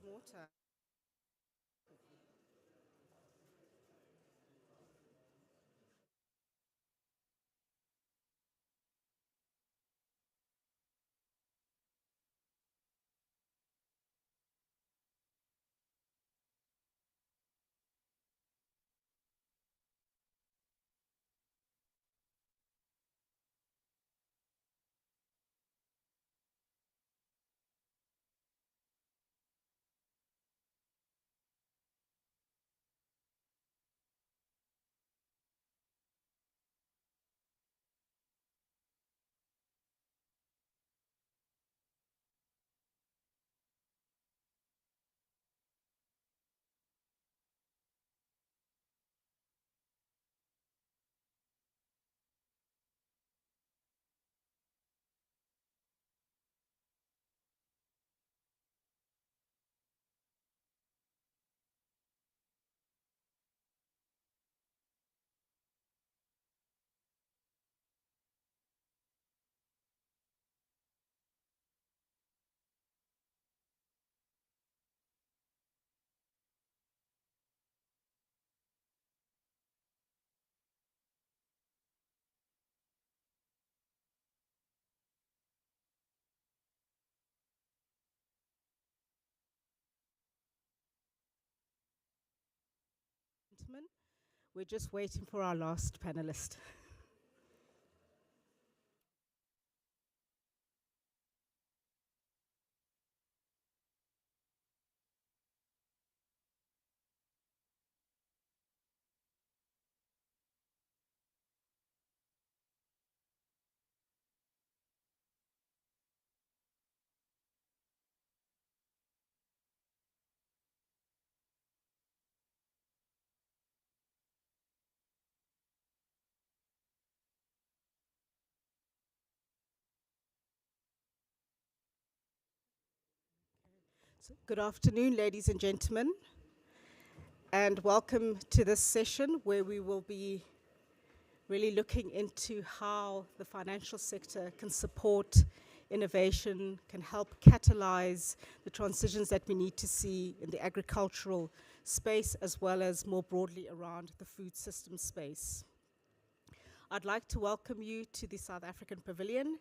water. Gentlemen, we're just waiting for our last panelist. So, good afternoon, ladies and gentlemen, and welcome to this session where we will be really looking into how the financial sector can support innovation, can help catalyze the transitions that we need to see in the agricultural space as well as more broadly around the food system space. I'd like to welcome you to the South African Pavilion,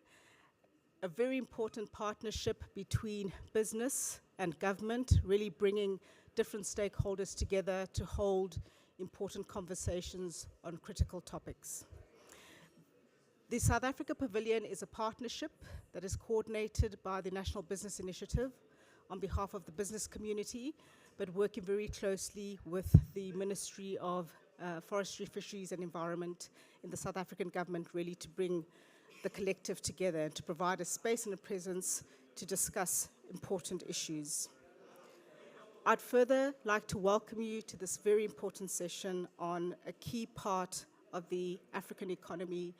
a very important partnership between business and government, really bringing different stakeholders together to hold important conversations on critical topics. The South Africa Pavilion is a partnership that is coordinated by the National Business Initiative on behalf of the business community, but working very closely with the Ministry of Forestry, Fisheries and Environment in the South African government, really to bring the collective together and to provide a space and a presence to discuss important issues. I'd further like to welcome you to this very important session on a key part of the African economy.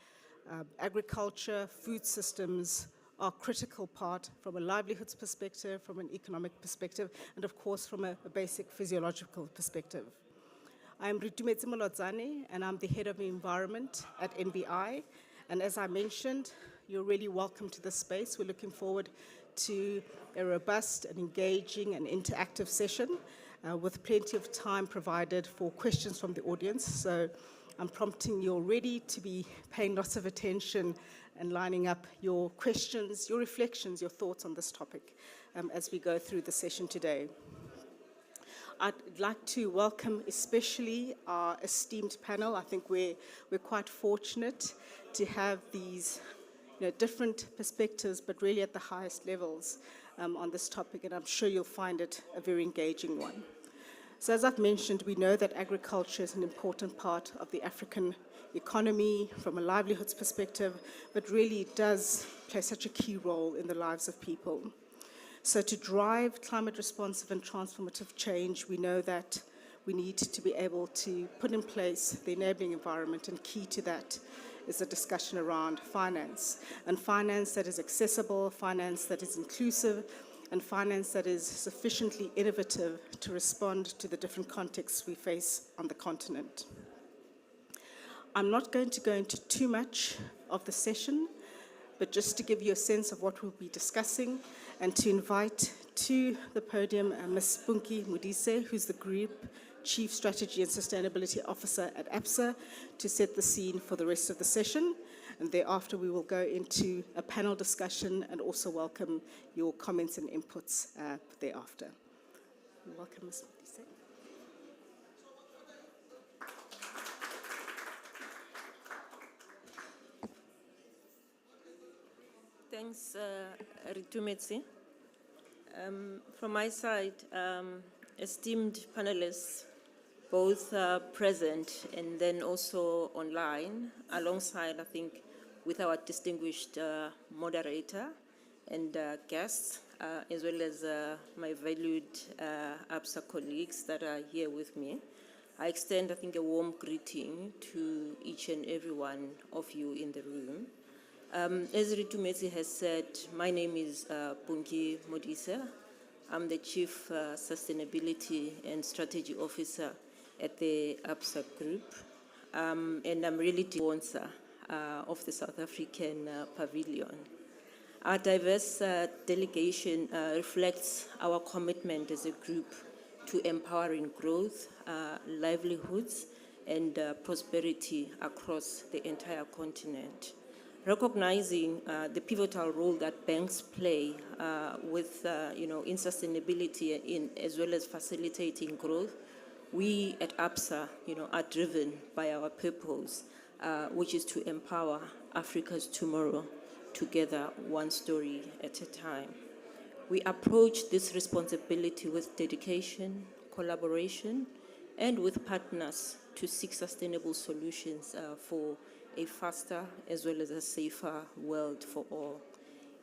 Agriculture, food systems are a critical part from a livelihoods perspective, from an economic perspective, and of course from a basic physiological perspective. I'm Ritumetse Molodzane, and I'm the head of environment at NBI. And as I mentioned, you're really welcome to this space. We're looking forward to a robust and engaging and interactive session with plenty of time provided for questions from the audience. So I'm prompting you already to be paying lots of attention and lining up your questions, your reflections, your thoughts on this topic as we go through the session today. I'd like to welcome especially our esteemed panel. I think we're quite fortunate to have these different perspectives, but really at the highest levels on this topic, and I'm sure you'll find it a very engaging one. So as I've mentioned, we know that agriculture is an important part of the African economy from a livelihoods perspective, but really it does play such a key role in the lives of people. So to drive climate responsive and transformative change, we know that we need to be able to put in place the enabling environment, and key to that is a discussion around finance, and finance that is accessible, finance that is inclusive, and finance that is sufficiently innovative to respond to the different contexts we face on the continent. I'm not going to go into too much of the session, but just to give you a sense of what we'll be discussing and to invite to the podium Ms. Punki Modise, who's the Group Chief Strategy and Sustainability Officer at ABSA, to set the scene for the rest of the session. And thereafter, we will go into a panel discussion and also welcome your comments and inputs thereafter. Welcome, Ms. Modise. Thanks, Ritumetse. From my side, esteemed panelists, both present and then also online, alongside, I think, with our distinguished moderator and guests, as well as my valued ABSA colleagues that are here with me. I extend, I think, a warm greeting to each and every one of you in the room. As Ritumetse has said, my name is Punki Modise. I'm the Chief Sustainability and Strategy Officer at the ABSA Group, and I'm really the sponsor of the South African Pavilion. Our diverse delegation reflects our commitment as a group to empowering growth, livelihoods, and prosperity across the entire continent. Recognizing the pivotal role that banks play in sustainability as well as facilitating growth, we at ABSA, are driven by our purpose, which is to empower Africa's tomorrow together, one story at a time. We approach this responsibility with dedication, collaboration, and with partners to seek sustainable solutions for a faster as well as a safer world for all.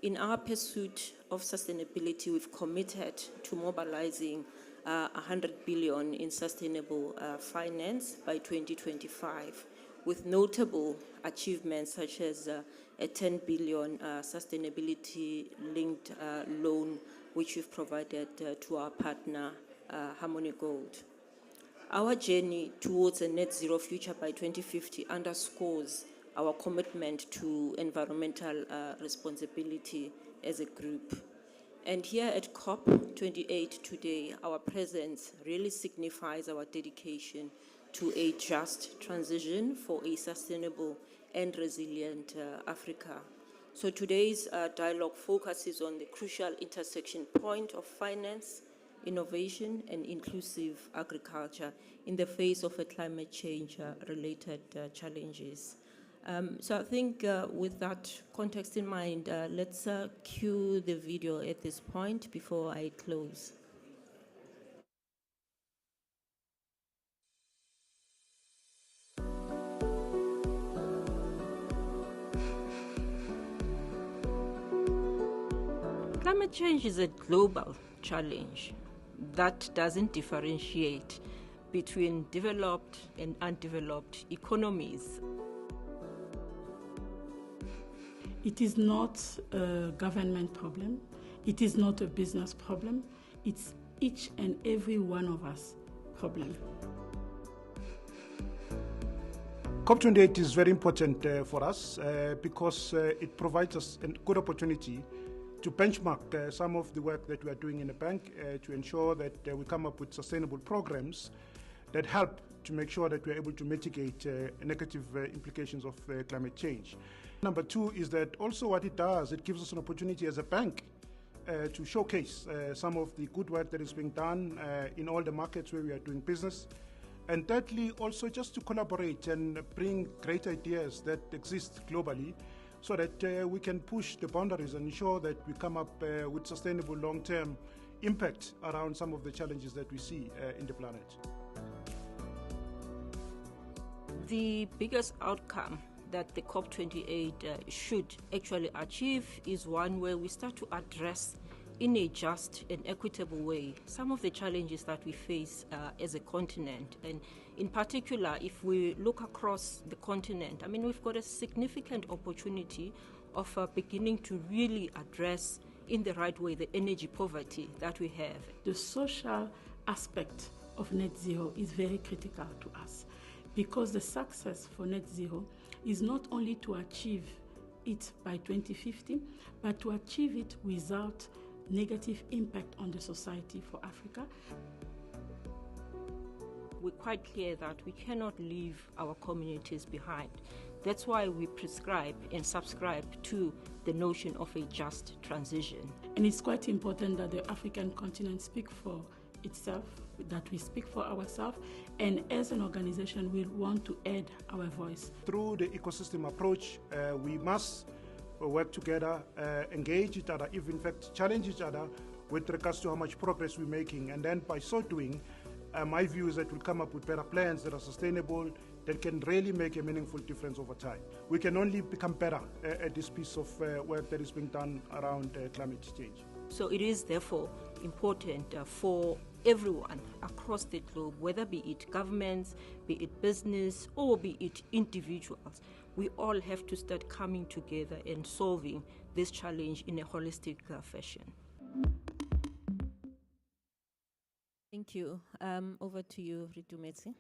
In our pursuit of sustainability, we've committed to mobilizing 100 billion in sustainable finance by 2025, with notable achievements such as a 10 billion sustainability-linked loan, which we've provided to our partner, Harmony Gold. Our journey towards a net zero future by 2050 underscores our commitment to environmental responsibility as a group. And here at COP28 today, our presence really signifies our dedication to a just transition for a sustainable and resilient Africa. So today's dialogue focuses on the crucial intersection point of finance, innovation, and inclusive agriculture in the face of a climate change-related challenges. So I think with that context in mind, let's cue the video at this point before I close. Climate change is a global challenge that doesn't differentiate between developed and undeveloped economies. It is not a government problem. It is not a business problem. It's each and every one of us problem. COP28 is very important for us because it provides us a good opportunity to benchmark some of the work that we are doing in the bank to ensure that we come up with sustainable programs that help to make sure that we're able to mitigate negative implications of climate change. Number two is that also what it does, it gives us an opportunity as a bank to showcase some of the good work that is being done in all the markets where we are doing business. And thirdly, also just to collaborate and bring great ideas that exist globally so that we can push the boundaries and ensure that we come up with sustainable long-term impact around some of the challenges that we see in the planet. The biggest outcome that the COP28 should actually achieve is one where we start to address in a just and equitable way some of the challenges that we face as a continent. And in particular, if we look across the continent, I mean, we've got a significant opportunity of beginning to really address in the right way the energy poverty that we have. The social aspect of net zero is very critical to us because the success for net zero is not only to achieve it by 2050, but to achieve it without negative impact on the society for Africa. We're quite clear that we cannot leave our communities behind. That's why we prescribe and subscribe to the notion of a just transition. And it's quite important that the African continent speak for itself, that we speak for ourselves, and as an organization we want to add our voice. Through the ecosystem approach, we must work together, engage each other, if in fact challenge each other with regards to how much progress we're making. And then by so doing, my view is that we'll come up with better plans that are sustainable, that can really make a meaningful difference over time. We can only become better at this piece of work that is being done around climate change. So it is therefore important for everyone across the globe, whether be it governments, be it business, or be it individuals, we all have to start coming together and solving this challenge in a holistic fashion. Thank you. Over to you, Ritumetse.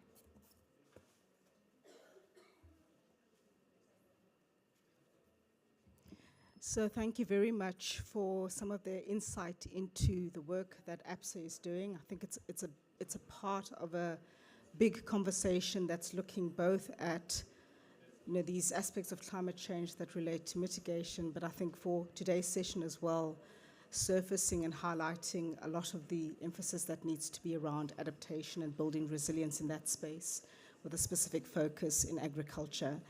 So thank you very much for some of the insight into the work that APSA is doing. I think it's a part of a big conversation that's looking both at these aspects of climate change that relate to mitigation, but I think for today's session as well, surfacing and highlighting a lot of the emphasis that needs to be around adaptation and building resilience in that space with a specific focus in agriculture.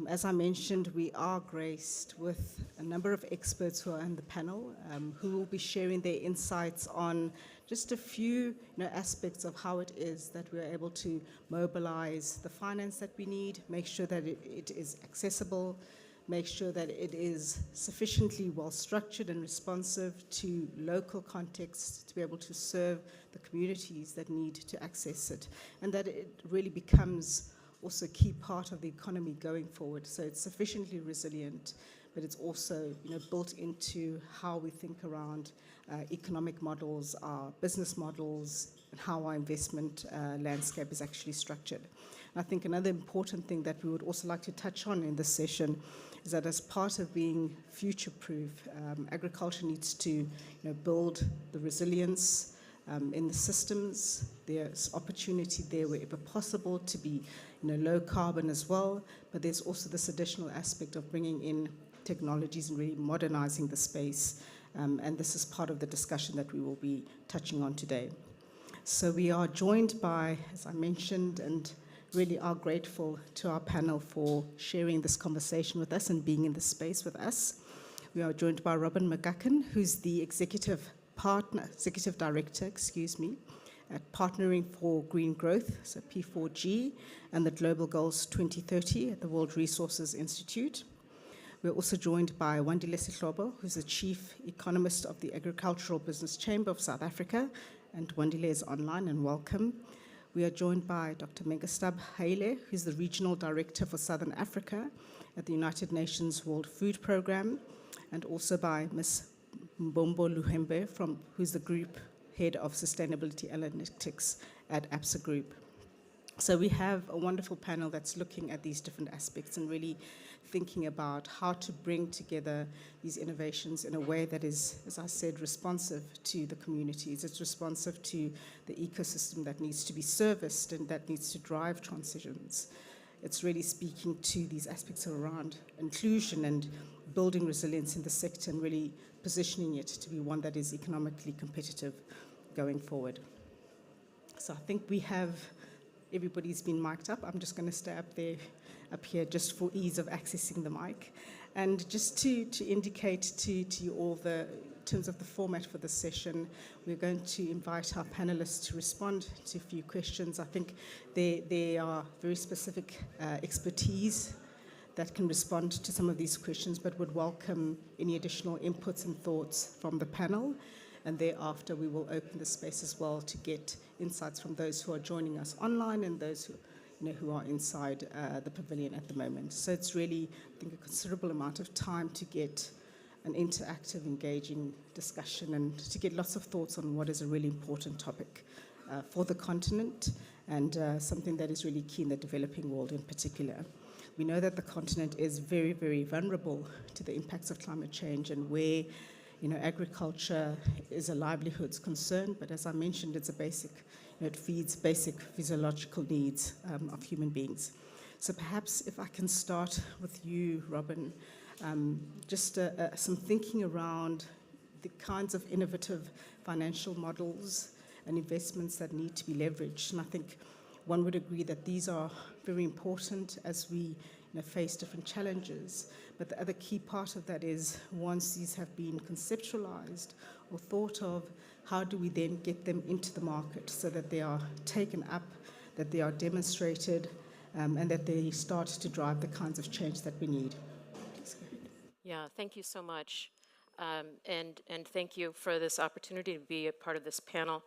As I mentioned, we are graced with a number of experts who are on the panel who will be sharing their insights on just a few aspects of how it is that we're able to mobilize the finance that we need, make sure that it is accessible, make sure that it is sufficiently well structured and responsive to local contexts to be able to serve the communities that need to access it, and that it really becomes also a key part of the economy going forward. So it's sufficiently resilient, but it's also built into how we think around economic models, our business models, and how our investment landscape is actually structured. And I think another important thing that we would also like to touch on in this session is that as part of being future-proof, agriculture needs to build the resilience in the systems. There's opportunity there wherever possible to be low carbon as well, but there's also this additional aspect of bringing in technologies and really modernizing the space, and this is part of the discussion that we will be touching on today. So we are joined by, as I mentioned, and really are grateful to our panel for sharing this conversation with us and being in this space with us. We are joined by Robin McGuckin, who's the Executive Director, at Partnering for Green Growth, so P4G, and the Global Goals 2030 at the World Resources Institute. We're also joined by Wandile Sihlobo, who's the Chief Economist of the Agricultural Business Chamber of South Africa, and Wandile is online, and welcome. We are joined by Dr. Mengestab Haile, who's the Regional Director for Southern Africa at the United Nations World Food Programme, and also by Ms. Mbombo Luhembe, who's the Group Head of Sustainability Analytics at APSA Group. So we have a wonderful panel that's looking at these different aspects and really thinking about how to bring together these innovations in a way that is, as I said, responsive to the communities. It's responsive to the ecosystem that needs to be serviced and that needs to drive transitions. It's really speaking to these aspects around inclusion and building resilience in the sector and really positioning it to be one that is economically competitive going forward. So I think everybody's been mic'd up. I'm just going to stay up here just for ease of accessing the mic. And just to indicate to you all in terms of the format for this session, we're going to invite our panelists to respond to a few questions. I think there are very specific expertise that can respond to some of these questions, but would welcome any additional inputs and thoughts from the panel. And thereafter, we will open the space as well to get insights from those who are joining us online and those who are inside the pavilion at the moment. So it's really, I think, a considerable amount of time to get an interactive, engaging discussion and to get lots of thoughts on what is a really important topic for the continent and something that is really key in the developing world in particular. We know that the continent is very, very vulnerable to the impacts of climate change, and where agriculture is a livelihoods concern, but as I mentioned, it's a basic, it feeds basic physiological needs of human beings. So perhaps if I can start with you, Robin, just some thinking around the kinds of innovative financial models and investments that need to be leveraged. And I think one would agree that these are very important as we face different challenges. But the other key part of that is once these have been conceptualized or thought of, how do we then get them into the market so that they are taken up, that they are demonstrated, and that they start to drive the kinds of change that we need. Please go ahead. Yeah, thank you so much. And thank you for this opportunity to be a part of this panel.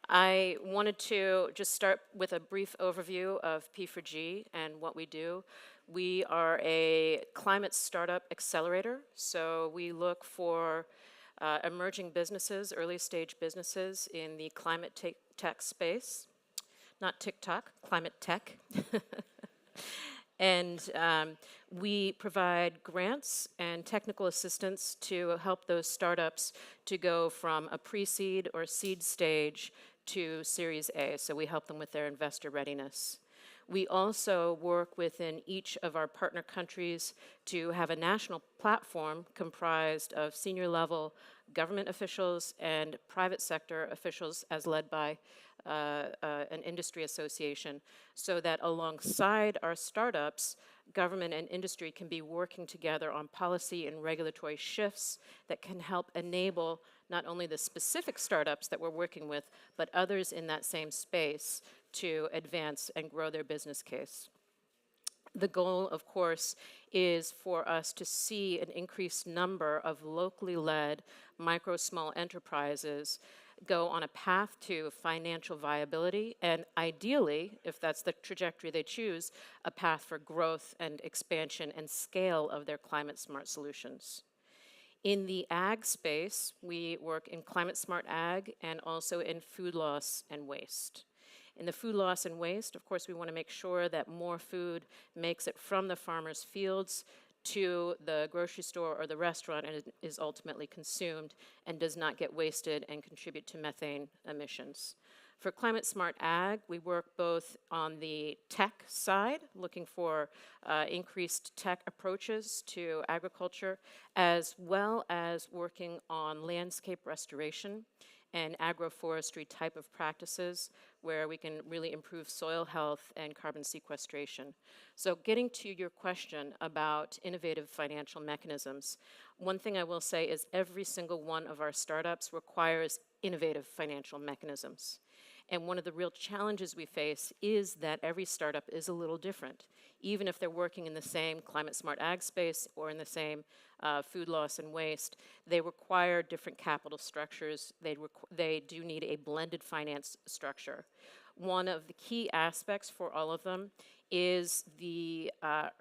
I wanted to just start with a brief overview of P4G and what we do. We are a climate startup accelerator, so we look for emerging businesses, early stage businesses in the climate tech space. Not TikTok, climate tech. And we provide grants and technical assistance to help those startups to go from a pre-seed or seed stage to Series A. So we help them with their investor readiness. We also work within each of our partner countries to have a national platform comprised of senior level government officials and private sector officials as led by an industry association, so that alongside our startups, government and industry can be working together on policy and regulatory shifts that can help enable not only the specific startups that we're working with, but others in that same space to advance and grow their business case. The goal, of course, is for us to see an increased number of locally led micro small enterprises go on a path to financial viability, and ideally, if that's the trajectory they choose, a path for growth and expansion and scale of their climate smart solutions. In the ag space, we work in climate smart ag and also in food loss and waste. In the food loss and waste, of course, we want to make sure that more food makes it from the farmer's fields to the grocery store or the restaurant and is ultimately consumed and does not get wasted and contribute to methane emissions. For climate smart ag, we work both on the tech side, looking for increased tech approaches to agriculture, as well as working on landscape restoration and agroforestry type of practices where we can really improve soil health and carbon sequestration. So getting to your question about innovative financial mechanisms, one thing I will say is every single one of our startups requires innovative financial mechanisms. And one of the real challenges we face is that every startup is a little different. Even if they're working in the same climate smart ag space or in the same food loss and waste, they require different capital structures. They do need a blended finance structure. One of the key aspects for all of them is the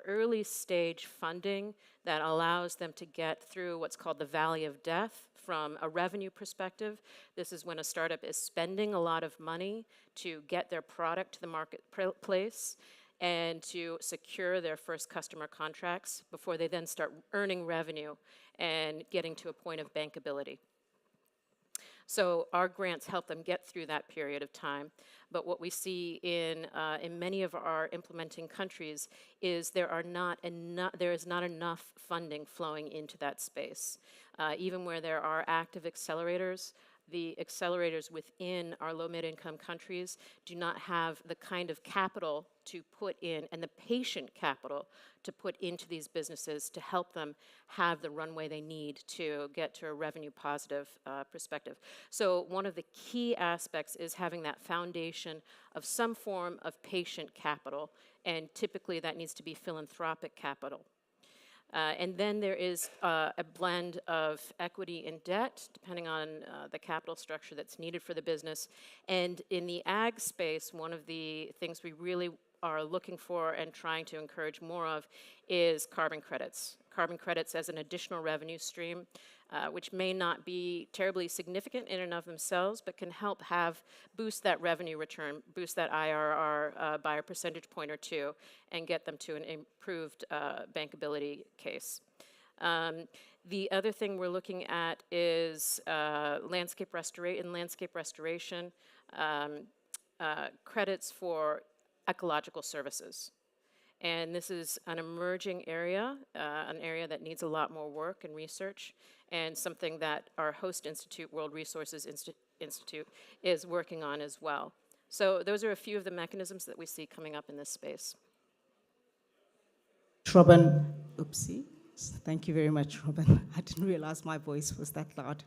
early stage funding that allows them to get through what's called the valley of death from a revenue perspective. This is when a startup is spending a lot of money to get their product to the marketplace and to secure their first customer contracts before they then start earning revenue and getting to a point of bankability. So our grants help them get through that period of time. But what we see in many of our implementing countries is there is not enough funding flowing into that space. Even where there are active accelerators, the accelerators within our low-mid-income countries do not have the kind of capital to put in and the patient capital to put into these businesses to help them have the runway they need to get to a revenue positive perspective. So one of the key aspects is having that foundation of some form of patient capital, and typically that needs to be philanthropic capital. And then there is a blend of equity and debt, depending on the capital structure that's needed for the business. And in the ag space, one of the things we really are looking for and trying to encourage more of is carbon credits. Carbon credits as an additional revenue stream, which may not be terribly significant in and of themselves, but can help boost that revenue return, boost that IRR by a percentage point or two, and get them to an improved bankability case. The other thing we're looking at is landscape restoration, credits for ecological services. And this is an emerging area, an area that needs a lot more work and research, and something that our host institute, World Resources Institute, is working on as well. So those are a few of the mechanisms that we see coming up in this space. Robin, oopsie. Thank you very much, Robin. I didn't realize my voice was that loud.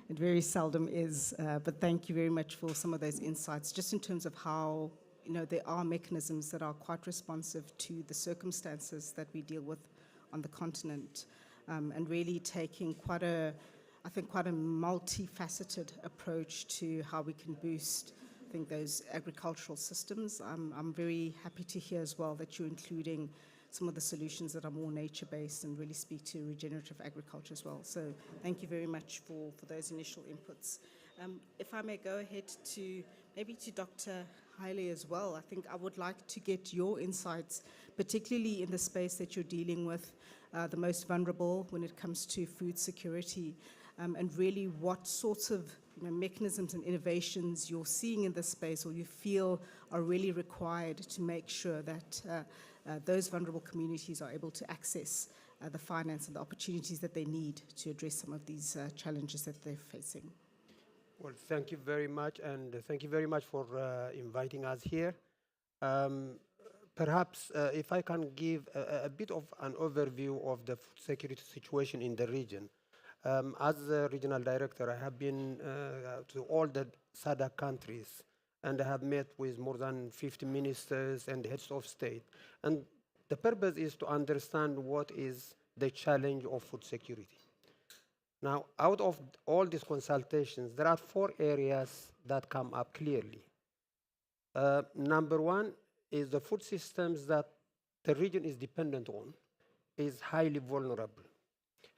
It very seldom is, but thank you very much for some of those insights, just in terms of how, there are mechanisms that are quite responsive to the circumstances that we deal with on the continent, and really taking quite a multifaceted approach to how we can boost, I think, those agricultural systems. I'm very happy to hear as well that you're including some of the solutions that are more nature-based and really speak to regenerative agriculture as well. So thank you very much for those initial inputs. If I may go ahead to maybe to Dr. Haile as well, I think I would like to get your insights, particularly in the space that you're dealing with, the most vulnerable when it comes to food security, and really what sorts of mechanisms and innovations you're seeing in this space or you feel are really required to make sure that those vulnerable communities are able to access the finance and the opportunities that they need to address some of these challenges that they're facing. Well, thank you very much, and thank you very much for inviting us here. Perhaps if I can give a bit of an overview of the food security situation in the region. As a regional director, I have been to all the SADC countries, and I have met with more than 50 ministers and heads of state. And the purpose is to understand what is the challenge of food security. Now, out of all these consultations, there are 4 areas that come up clearly. Number one is the food systems that the region is dependent on is highly vulnerable.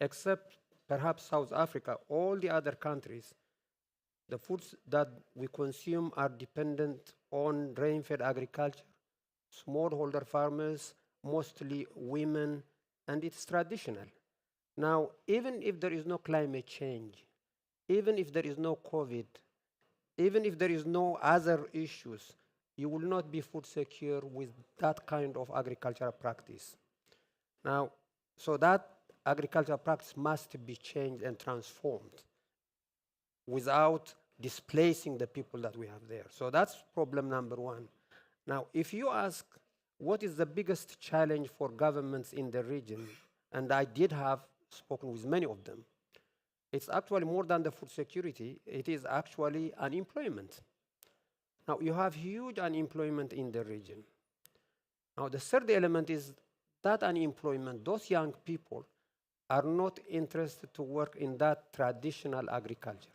Except perhaps South Africa, all the other countries, the foods that we consume are dependent on rain-fed agriculture, smallholder farmers, mostly women, and it's traditional. Now, even if there is no climate change, even if there is no COVID, even if there is no other issues, you will not be food secure with that kind of agricultural practice. Now, so that agricultural practice must be changed and transformed without displacing the people that we have there. So that's problem number one. Now, if you ask what is the biggest challenge for governments in the region, and I did have spoken with many of them, it's actually more than the food security, it is actually unemployment. Now, you have huge unemployment in the region. Now, the third element is that unemployment, those young people are not interested to work in that traditional agriculture.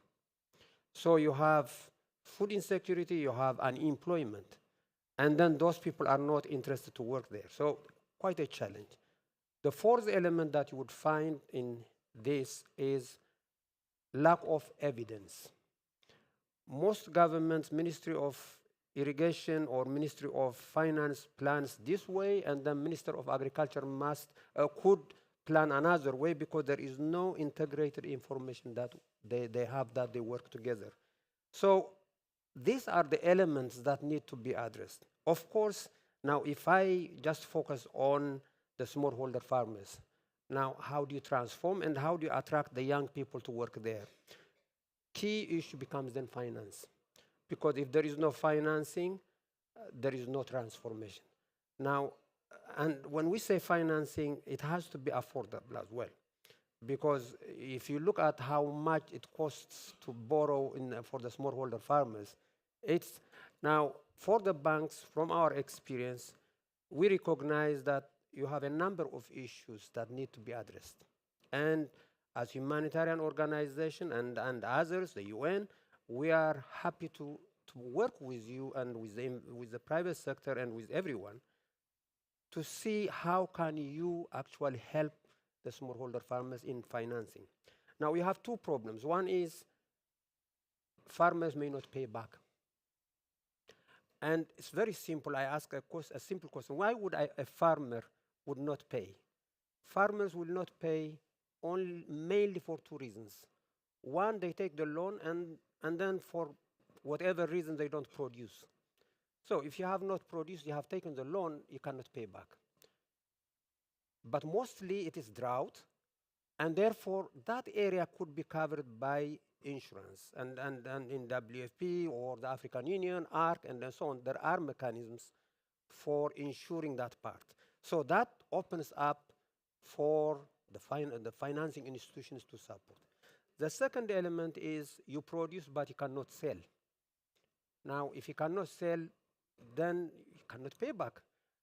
So you have food insecurity, you have unemployment, and then those people are not interested to work there. So quite a challenge. The fourth element that you would find in this is lack of evidence. Most governments, Ministry of Irrigation or Ministry of Finance plans this way, and the Minister of Agriculture could plan another way because there is no integrated information that they have that they work together. So these are the elements that need to be addressed. Of course, now if I just focus on the smallholder farmers, now how do you transform and how do you attract the young people to work there? Key issue becomes then finance. Because if there is no financing, there is no transformation. Now, and when we say financing, it has to be affordable as well. Because if you look at how much it costs to borrow for the smallholder farmers, it's now for the banks, from our experience, we recognize that you have a number of issues that need to be addressed. And as humanitarian organization and others, the UN, we are happy to work with you and with the private sector and with everyone to see how can you actually help the smallholder farmers in financing. Now, we have 2 problems. One is farmers may not pay back. And it's very simple. I ask a simple question. Why would a farmer would not pay? Farmers will not pay only mainly for two reasons. One, they take the loan and then for whatever reason they don't produce. So if you have not produced, you have taken the loan, you cannot pay back. But mostly it is drought, and therefore that area could be covered by insurance. And in WFP or the African Union, ARC, and so on, there are mechanisms for insuring that part. So that opens up for the financing institutions to support. The second element is you produce but you cannot sell. Now, if you cannot sell, then you cannot pay back.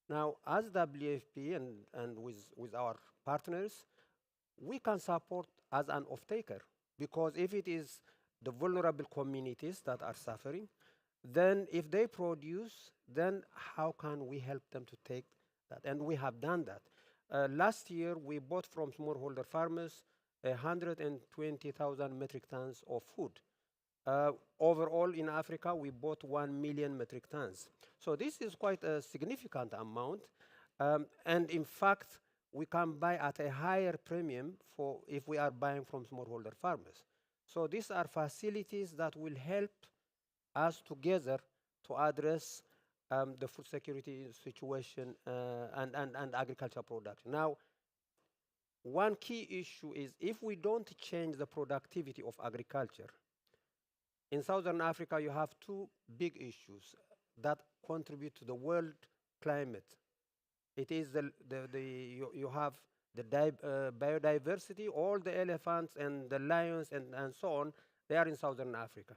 Now, as WFP and with our partners, we can support as an off-taker, because if it is the vulnerable communities that are suffering, then if they produce, then how can we help them to take that? And we have done that. Last year, we bought from smallholder farmers 120,000 metric tons of food. Overall in Africa, we bought 1 million metric tons. So this is quite a significant amount. And in fact, we can buy at a higher premium for if we are buying from smallholder farmers. So these are facilities that will help us together to address the food security situation and agriculture production. Now, one key issue is if we don't change the productivity of agriculture, in Southern Africa, you have two big issues that contribute to the world climate. It is you have the biodiversity, all the elephants and the lions and so on, they are in Southern Africa.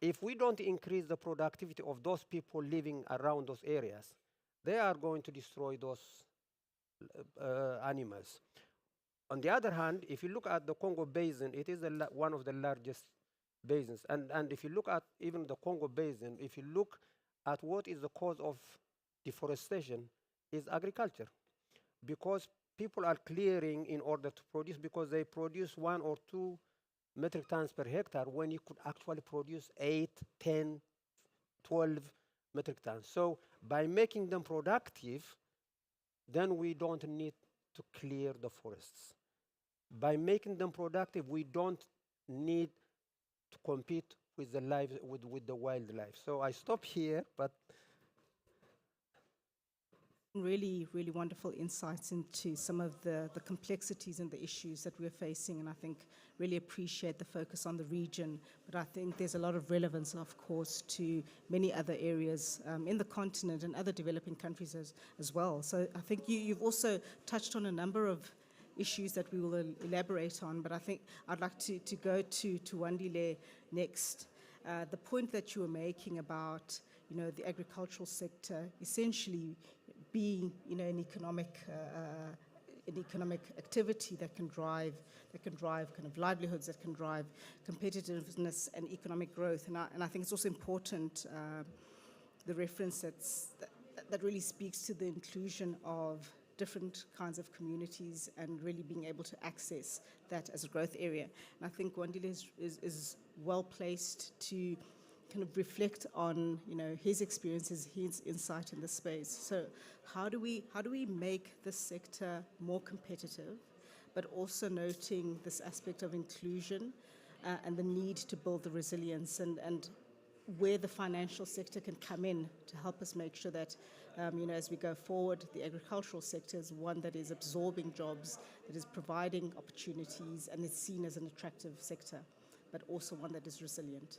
If we don't increase the productivity of those people living around those areas, they are going to destroy those animals. On the other hand, if you look at the Congo Basin, it is one of the largest basins. And if you look at even the Congo Basin, if you look at what is the cause of deforestation, is agriculture. Because people are clearing in order to produce, because they produce 1 or 2 metric tons per hectare when you could actually produce 8, 10, 12 metric tons. So by making them productive, then we don't need to clear the forests. By making them productive, we don't need to compete with the wildlife. So I stop here, but really, really wonderful insights into some of the complexities and the issues that we're facing, and I think really appreciate the focus on the region. But I think there's a lot of relevance, of course, to many other areas in the continent and other developing countries as well. So I think you've also touched on a number of issues that we will elaborate on, but I think I'd like to go to Wandile next. The point that you were making about the agricultural sector essentially being an economic activity that can drive kind of livelihoods, that can drive competitiveness and economic growth. And I think it's also important the reference that really speaks to the inclusion of different kinds of communities and really being able to access that as a growth area. And I think Wandile is well placed to kind of reflect on his experiences, his insight in the space. So how do we make this sector more competitive, but also noting this aspect of inclusion and the need to build the resilience and where the financial sector can come in to help us make sure that, as we go forward, the agricultural sector is one that is absorbing jobs, that is providing opportunities, and is seen as an attractive sector, but also one that is resilient.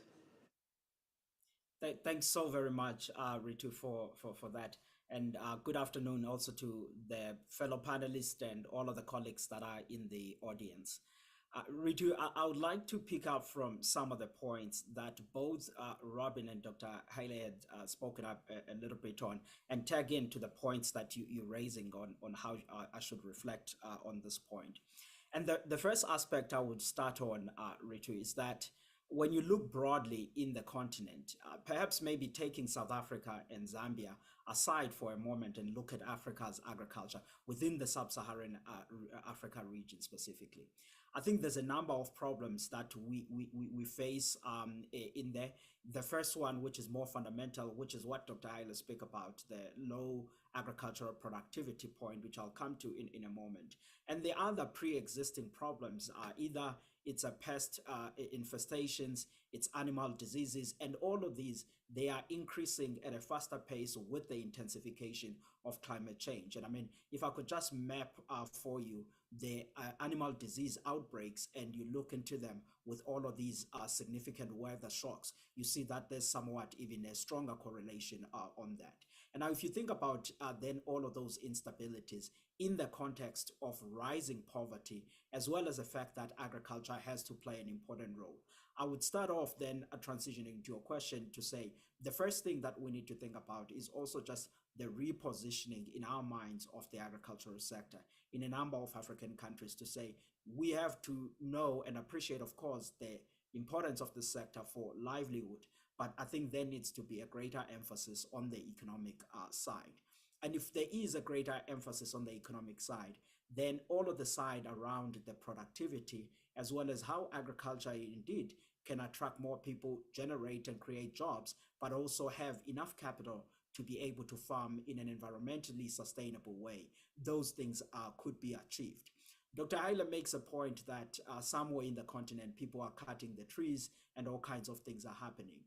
Thanks so very much, Ritu, for that. And good afternoon also to the fellow panelists and all of the colleagues that are in the audience. Ritu, I would like to pick up from some of the points that both Robin and Dr. Haile had spoken up a little bit on, and tag into the points that you're raising on how I should reflect on this point. And the first aspect I would start on, Ritu, is that when you look broadly in the continent, perhaps maybe taking South Africa and Zambia aside for a moment and look at Africa's agriculture within the sub-Saharan Africa region specifically, I think there's a number of problems that we face in there. The first one, which is more fundamental, which is what Dr. Haile spoke about, the low agricultural productivity point, which I'll come to in a moment. And the other pre-existing problems are either it's a pest infestations, it's animal diseases, and all of these, they are increasing at a faster pace with the intensification of climate change. And I mean, if I could just map for you the animal disease outbreaks and you look into them with all of these significant weather shocks, you see that there's somewhat even a stronger correlation on that. And now if you think about then all of those instabilities in the context of rising poverty, as well as the fact that agriculture has to play an important role, I would start off then transitioning to your question to say the first thing that we need to think about is also just the repositioning in our minds of the agricultural sector in a number of African countries to say we have to know and appreciate, of course, the importance of the sector for livelihood, but I think there needs to be a greater emphasis on the economic side. And if there is a greater emphasis on the economic side, then all of the side around the productivity, as well as how agriculture indeed can attract more people, generate and create jobs, but also have enough capital to be able to farm in an environmentally sustainable way, those things could be achieved. Dr. Haile makes a point that somewhere in the continent, people are cutting the trees and all kinds of things are happening.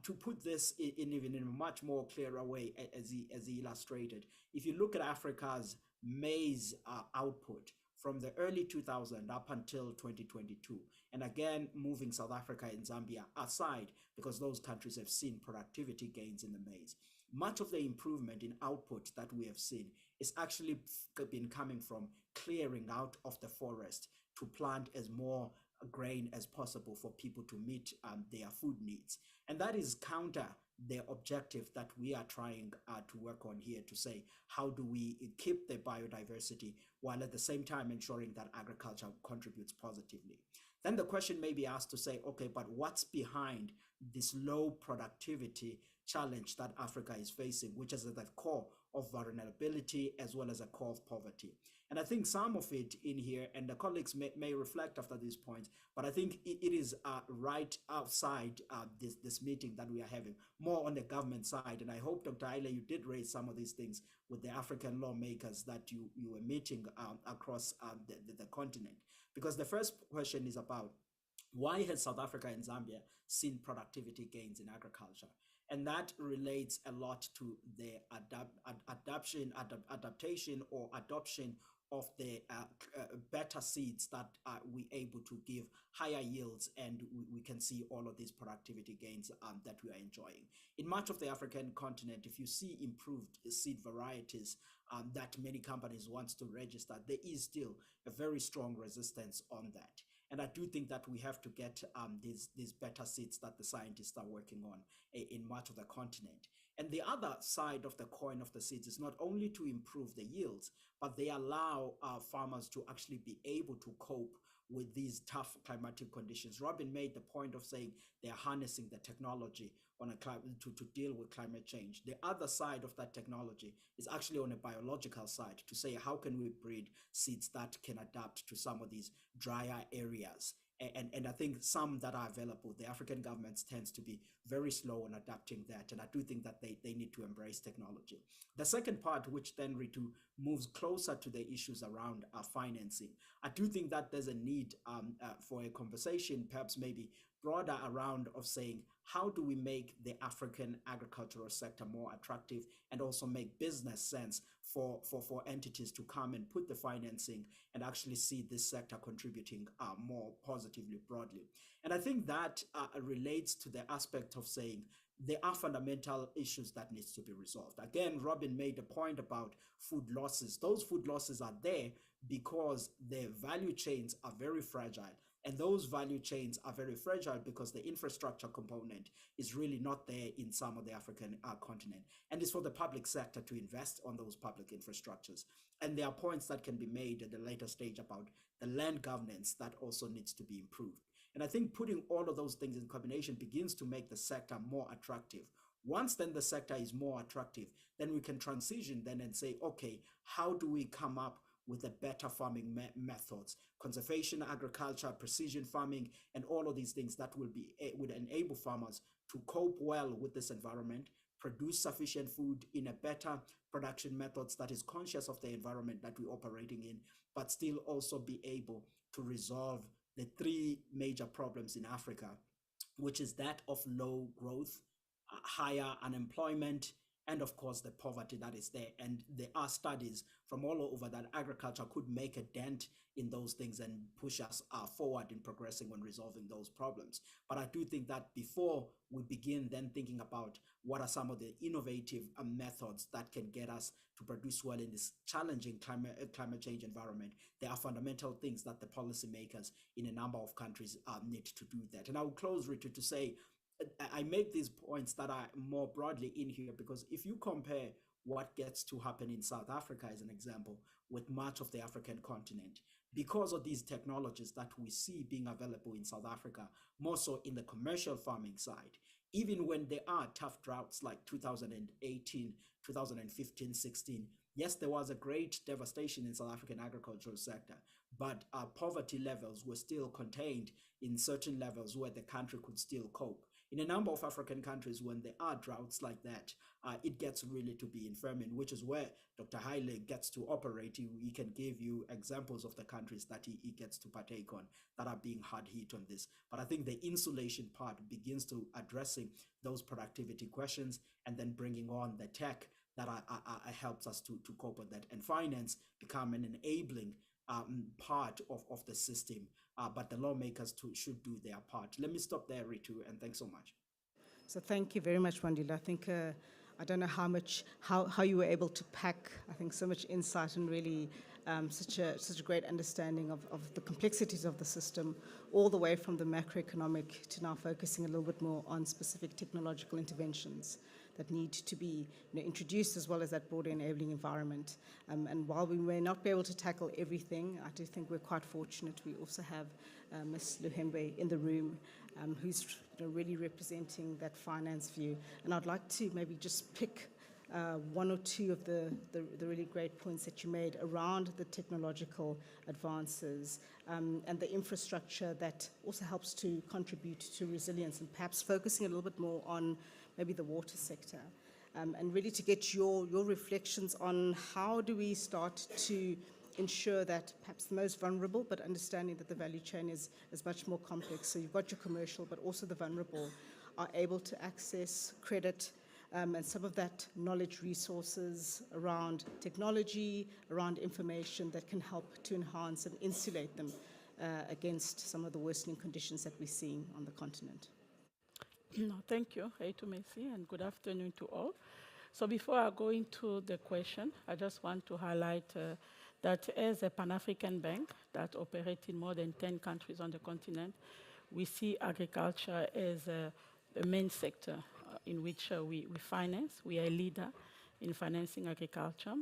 To put this even in a much more clearer way, as he illustrated, if you look at Africa's maize output from the early 2000s up until 2022, and again, moving South Africa and Zambia aside, because those countries have seen productivity gains in the maize, much of the improvement in output that we have seen is actually been coming from clearing out of the forest to plant as more grain as possible for people to meet their food needs. And that is counter the objective that we are trying to work on here to say, how do we keep the biodiversity while at the same time ensuring that agriculture contributes positively? Then the question may be asked to say, okay, but what's behind this low productivity challenge that Africa is facing, which is at the core of vulnerability as well as a core of poverty? And I think some of it in here, and the colleagues may reflect after these points, but I think it is right outside this meeting that we are having, more on the government side. And I hope, Dr. Haile, you did raise some of these things with the African lawmakers that you were meeting across the continent. Because the first question is about, why has South Africa and Zambia seen productivity gains in agriculture? And that relates a lot to the adaptation or adoption of the better seeds that we're able to give higher yields, and we can see all of these productivity gains that we are enjoying. In much of the African continent, if you see improved seed varieties that many companies want to register, there is still a very strong resistance on that. And I do think that we have to get these better seeds that the scientists are working on in much of the continent. And the other side of the coin of the seeds is not only to improve the yields, but they allow farmers to actually be able to cope with these tough climatic conditions. Robin made the point of saying they're harnessing the technology on to deal with climate change. The other side of that technology is actually on a biological side to say, how can we breed seeds that can adapt to some of these drier areas? And I think some that are available, the African governments tends to be very slow on adapting that. And I do think that they need to embrace technology. The second part, which then moves closer to the issues around financing, I do think that there's a need for a conversation, perhaps maybe broader, around of saying, how do we make the African agricultural sector more attractive and also make business sense for entities to come and put the financing and actually see this sector contributing more positively broadly. And I think that relates to the aspect of saying there are fundamental issues that needs to be resolved. Again, Robin made a point about food losses. Those food losses are there because the value chains are very fragile. And those value chains are very fragile because the infrastructure component is really not there in some of the African continent. And it's for the public sector to invest on those public infrastructures. And there are points that can be made at the later stage about the land governance that also needs to be improved. And I think putting all of those things in combination begins to make the sector more attractive. Once then the sector is more attractive, then we can transition then and say, okay, how do we come up with the better farming methods, conservation agriculture, precision farming, and all of these things that would enable farmers to cope well with this environment, produce sufficient food in a better production methods that is conscious of the environment that we're operating in, but still also be able to resolve the three major problems in Africa, which is that of low growth, higher unemployment, and of course the poverty that is there. And there are studies from all over that agriculture could make a dent in those things and push us forward in progressing on resolving those problems. But I do think that before we begin then thinking about what are some of the innovative methods that can get us to produce well in this challenging climate change environment, there are fundamental things that the policymakers in a number of countries need to do that. And I will close, Richard, to say I make these points that are more broadly in here because if you compare what gets to happen in South Africa, as an example, with much of the African continent, because of these technologies that we see being available in South Africa, more so in the commercial farming side, even when there are tough droughts like 2018, 2015, 16, yes, there was a great devastation in South African agricultural sector, but poverty levels were still contained in certain levels where the country could still cope. In a number of African countries, when there are droughts like that, it gets really to be infirming, which is where Dr. Haile gets to operate. He can give you examples of the countries that he gets to partake on that are being hard hit on this. But I think the insulation part begins to addressing those productivity questions and then bringing on the tech that helps us to cope with that, and finance become an enabling part of the system, but the lawmakers should do their part. Let me stop there, Ritu, and thanks so much. So thank you very much, Wandile. I think I don't know how you were able to pack, I think, so much insight and really such a great understanding of the complexities of the system, all the way from the macroeconomic to now focusing a little bit more on specific technological interventions that need to be introduced, as well as that broader enabling environment. And while we may not be able to tackle everything, I do think we're quite fortunate. We also have Ms. Luhembe in the room, who's really representing that finance view. And I'd like to maybe just pick one or two of the really great points that you made around the technological advances and the infrastructure that also helps to contribute to resilience, and perhaps focusing a little bit more on maybe the water sector, and really to get your reflections on how do we start to ensure that perhaps the most vulnerable, but understanding that the value chain is much more complex. So you've got your commercial, but also the vulnerable are able to access credit and some of that knowledge resources around technology, around information that can help to enhance and insulate them against some of the worsening conditions that we're seeing on the continent. No, thank you, Heitu Messi, and good afternoon to all. So before I go into the question, I just want to highlight that as a Pan-African bank that operates in more than 10 countries on the continent, we see agriculture as a main sector in which we finance. We are a leader in financing agriculture.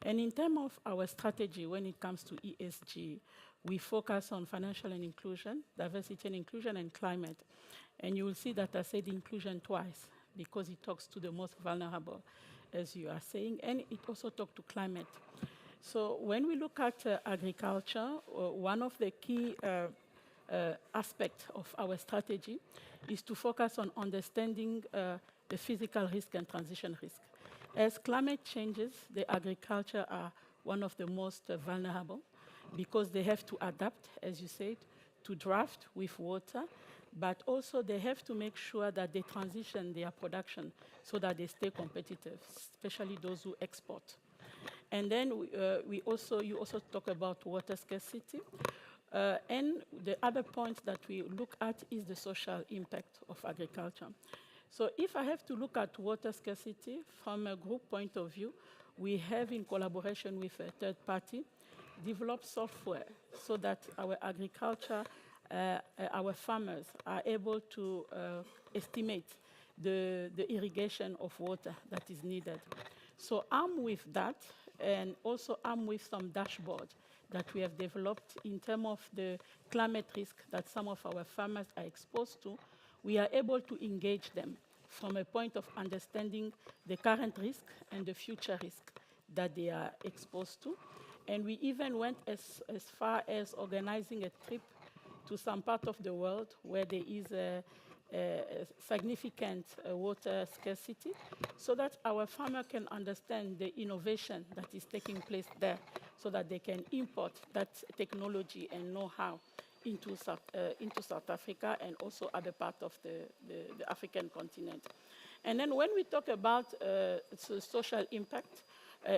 And in terms of our strategy when it comes to ESG, we focus on financial and inclusion, diversity and inclusion, and climate. And you will see that I said inclusion twice because it talks to the most vulnerable, as you are saying, and it also talks to climate. So when we look at agriculture, one of the key aspects of our strategy is to focus on understanding the physical risk and transition risk. As climate changes, the agriculture are one of the most vulnerable because they have to adapt, as you said, to drought with water, but also they have to make sure that they transition their production so that they stay competitive, especially those who export. And then you also talk about water scarcity. And the other point that we look at is the social impact of agriculture. So if I have to look at water scarcity from a group point of view, we have, in collaboration with a third party, developed software so that our agriculture, our farmers are able to estimate the irrigation of water that is needed. So armed with that, and also armed with some dashboard that we have developed in terms of the climate risk that some of our farmers are exposed to, we are able to engage them from a point of understanding the current risk and the future risk that they are exposed to. And we even went as far as organizing a trip to some part of the world where there is a significant water scarcity, so that our farmer can understand the innovation that is taking place there, so that they can import that technology and know-how into South Africa and also other parts of the African continent. And then when we talk about social impact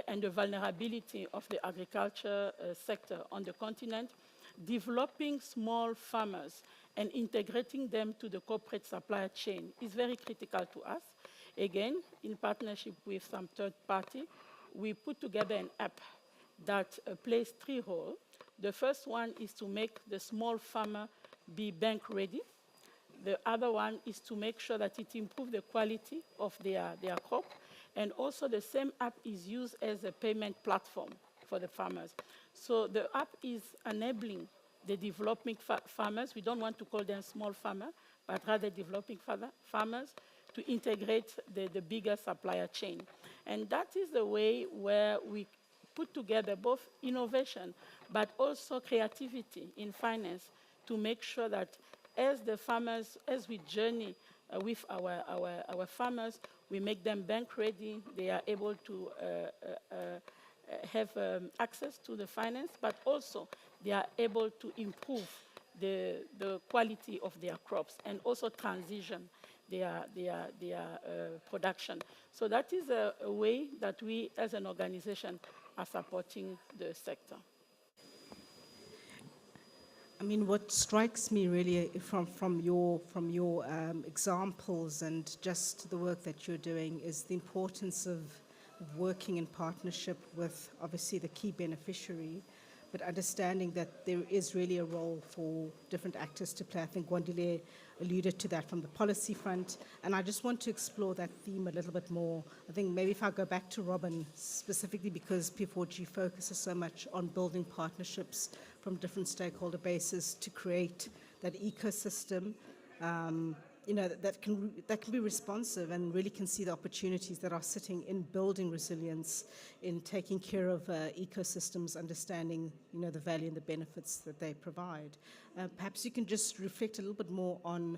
and the vulnerability of the agriculture sector on the continent, developing small farmers and integrating them to the corporate supply chain is very critical to us. Again, in partnership with some third party, we put together an app that plays three roles. The first one is to make the small farmer be bank ready. The other one is to make sure that it improves the quality of their crop. And also the same app is used as a payment platform for the farmers. So the app is enabling the developing farmers, we don't want to call them small farmers, but rather developing farmers to integrate the bigger supplier chain. And that is the way where we put together both innovation, but also creativity in finance to make sure that as the farmers, as we journey with our farmers, we make them bank ready, they are able to have access to the finance, but also they are able to improve the quality of their crops and also transition their production. So that is a way that we as an organization are supporting the sector. I mean, what strikes me really from your examples and just the work that you're doing is the importance of working in partnership with obviously the key beneficiary, but understanding that there is really a role for different actors to play. I think Gwandile alluded to that from the policy front, and I just want to explore that theme a little bit more. I think maybe if I go back to Robin, specifically because P4G focuses so much on building partnerships from different stakeholder bases to create that ecosystem, that can be responsive and really can see the opportunities that are sitting in building resilience, in taking care of ecosystems, understanding the value and the benefits that they provide. Perhaps you can just reflect a little bit more on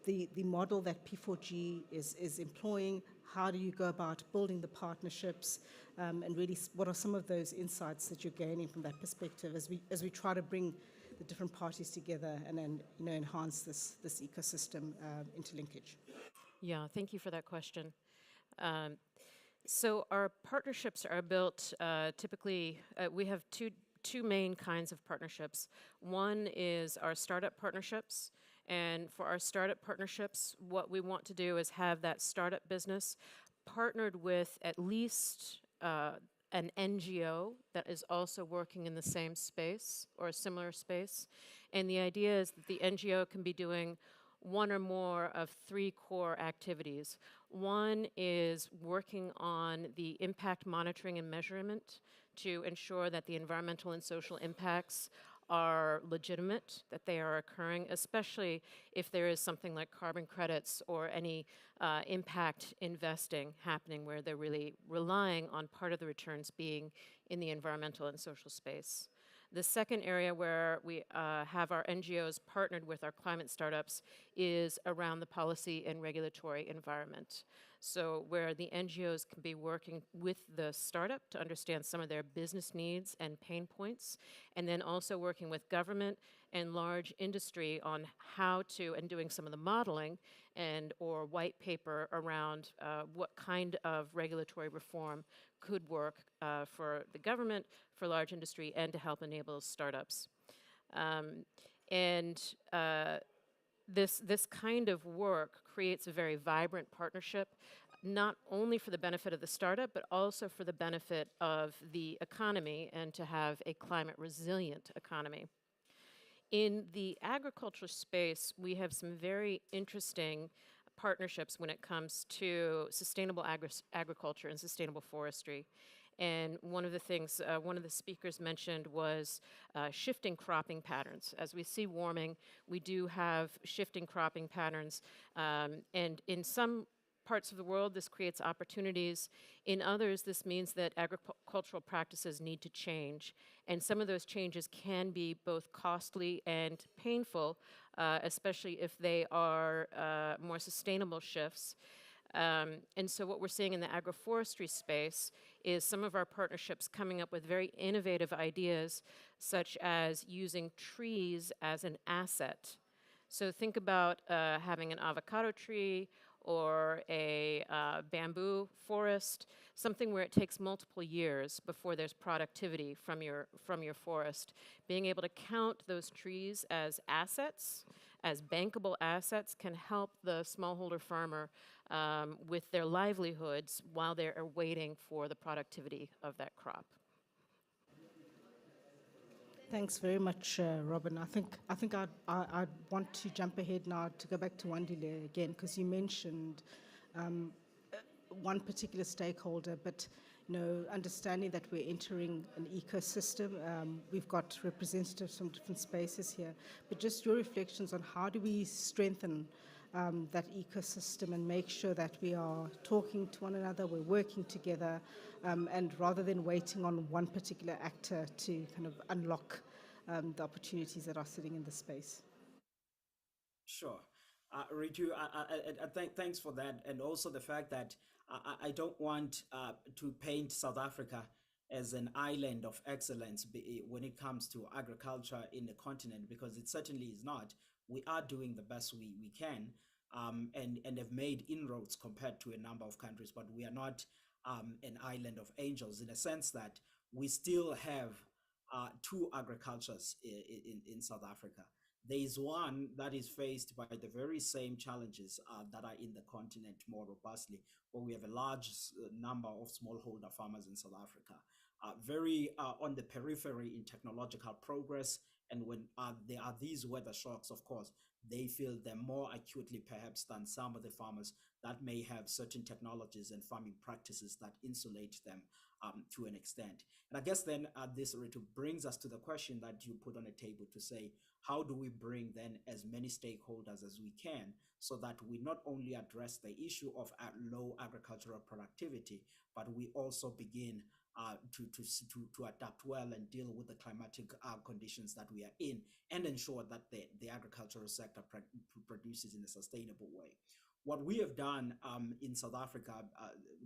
the model that P4G is employing. How do you go about building the partnerships, and really what are some of those insights that you're gaining from that perspective as we try to bring the different parties together and then enhance this ecosystem interlinkage? Yeah, thank you for that question. So our partnerships are built typically, we have two main kinds of partnerships. One is our startup partnerships. And for our startup partnerships, what we want to do is have that startup business partnered with at least an NGO that is also working in the same space or a similar space. And the idea is that the NGO can be doing one or more of three core activities. One is working on the impact monitoring and measurement to ensure that the environmental and social impacts are legitimate, that they are occurring, especially if there is something like carbon credits or any impact investing happening where they're really relying on part of the returns being in the environmental and social space. The second area where we have our NGOs partnered with our climate startups is around the policy and regulatory environment. So where the NGOs can be working with the startup to understand some of their business needs and pain points, and then also working with government and large industry on how to, and doing some of the modeling and or white paper around what kind of regulatory reform could work for the government, for large industry, and to help enable startups. This kind of work creates a very vibrant partnership, not only for the benefit of the startup, but also for the benefit of the economy and to have a climate resilient economy. In the agriculture space, we have some very interesting partnerships when it comes to sustainable agriculture and sustainable forestry. And one of the things, one of the speakers mentioned was shifting cropping patterns. As we see warming, we do have shifting cropping patterns. And in some parts of the world, this creates opportunities. In others, this means that agricultural practices need to change. And some of those changes can be both costly and painful, especially if they are more sustainable shifts. And so what we're seeing in the agroforestry space is some of our partnerships coming up with very innovative ideas, such as using trees as an asset. So think about having an avocado tree or a bamboo forest, something where it takes multiple years before there's productivity from your forest. Being able to count those trees as assets, as bankable assets, can help the smallholder farmer with their livelihoods while they're waiting for the productivity of that crop. Thanks very much, Robin. I think I'd want to jump ahead now to go back to Wandile again, because you mentioned one particular stakeholder, but understanding that we're entering an ecosystem. We've got representatives from different spaces here, but just your reflections on how do we strengthen that ecosystem and make sure that we are talking to one another, we're working together, and rather than waiting on one particular actor to kind of unlock the opportunities that are sitting in the space. Sure. Ritu, thanks for that. And also the fact that I don't want to paint South Africa as an island of excellence when it comes to agriculture in the continent, because it certainly is not. We are doing the best we can, and have made inroads compared to a number of countries, but we are not an island of angels, in a sense that we still have two agricultures in South Africa. There is one that is faced by the very same challenges that are in the continent more robustly, where we have a large number of smallholder farmers in South Africa, very on the periphery in technological progress. And when there are these weather shocks, of course, they feel them more acutely perhaps than some of the farmers that may have certain technologies and farming practices that insulate them to an extent. And I guess then this brings us to the question that you put on the table to say, how do we bring then as many stakeholders as we can so that we not only address the issue of low agricultural productivity, but we also begin to adapt well and deal with the climatic conditions that we are in, and ensure that the agricultural sector produces in a sustainable way. What we have done in South Africa,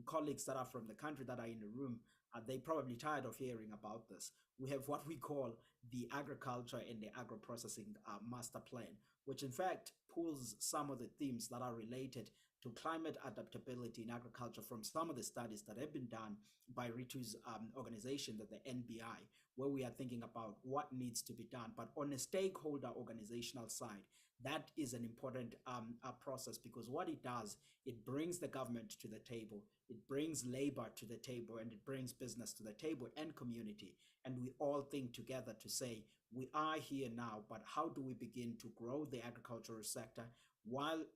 colleagues that are from the country that are in the room, they probably tired of hearing about this. We have what we call the Agriculture and the Agro-Processing Master Plan, which in fact pulls some of the themes that are related to climate adaptability in agriculture from some of the studies that have been done by Ritu's organization, the NBI, where we are thinking about what needs to be done. But on a stakeholder organizational side, that is an important process, because what it does, it brings the government to the table, it brings labor to the table, and it brings business to the table and community. And we all think together to say, we are here now, but how do we begin to grow the agricultural sector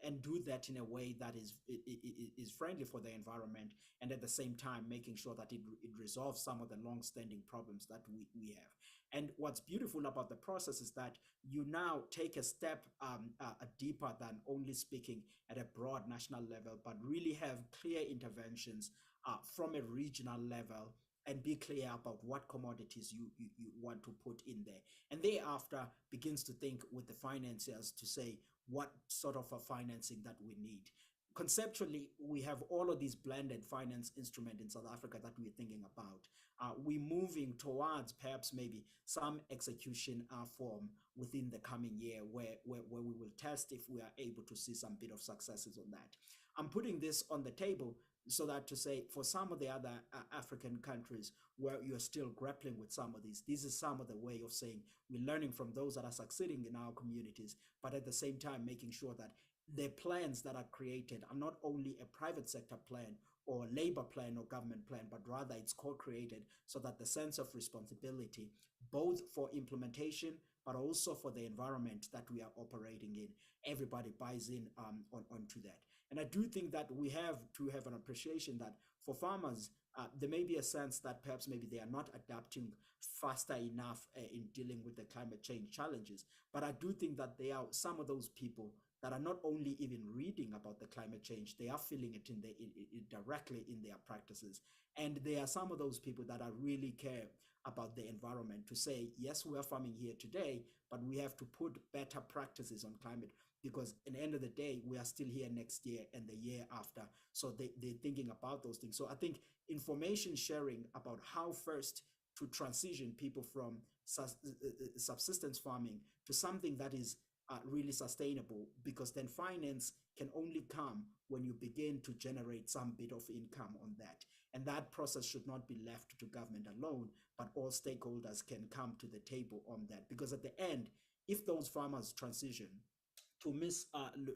and do that in a way that is friendly for the environment, and at the same time making sure that it resolves some of the long-standing problems that we have. And what's beautiful about the process is that you now take a step deeper than only speaking at a broad national level, but really have clear interventions from a regional level, and be clear about what commodities you want to put in there. And thereafter begins to think with the financiers to say what sort of a financing that we need. Conceptually, we have all of these blended finance instruments in South Africa that we're thinking about. We're moving towards perhaps maybe some execution form within the coming year where we will test if we are able to see some bit of successes on that. I'm putting this on the table so that to say, for some of the other African countries where you're still grappling with some of these, this is some of the way of saying we're learning from those that are succeeding in our communities, but at the same time making sure that the plans that are created are not only a private sector plan or labor plan or government plan, but rather it's co-created so that the sense of responsibility, both for implementation, but also for the environment that we are operating in, everybody buys in onto that. And I do think that we have to have an appreciation that for farmers, there may be a sense that perhaps maybe they are not adapting faster enough in dealing with the climate change challenges. But I do think that there are some of those people that are not only even reading about the climate change, they are feeling it directly in their practices. And there are some of those people that are really care about the environment to say, yes, we are farming here today, but we have to put better practices on climate, because at the end of the day, we are still here next year and the year after. So they're thinking about those things. So I think information sharing about how first to transition people from subsistence farming to something that is really sustainable, because then finance can only come when you begin to generate some bit of income on that. And that process should not be left to government alone, but all stakeholders can come to the table on that. Because at the end, if those farmers transition, to Ms.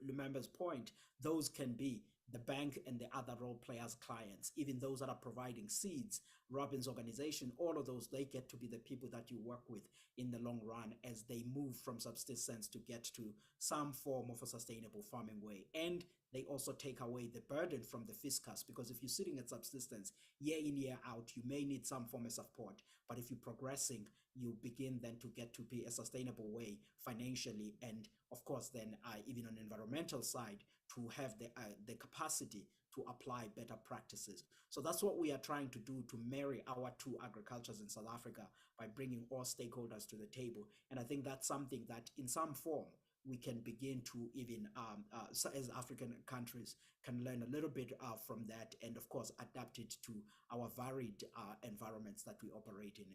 Lumemba's point, those can be the bank and the other role players' clients, even those that are providing seeds, Robin's organization, all of those, they get to be the people that you work with in the long run as they move from subsistence to get to some form of a sustainable farming way. And they also take away the burden from the fiscus, because if you're sitting at subsistence year in, year out, you may need some form of support. But if you're progressing, you begin then to get to be a sustainable way financially, and of course then even on the environmental side, to have the capacity to apply better practices. So that's what we are trying to do, to marry our two agricultures in South Africa by bringing all stakeholders to the table. And I think that's something that in some form we can begin to even, as African countries, can learn a little bit from that, and of course adapt it to our varied environments that we operate in.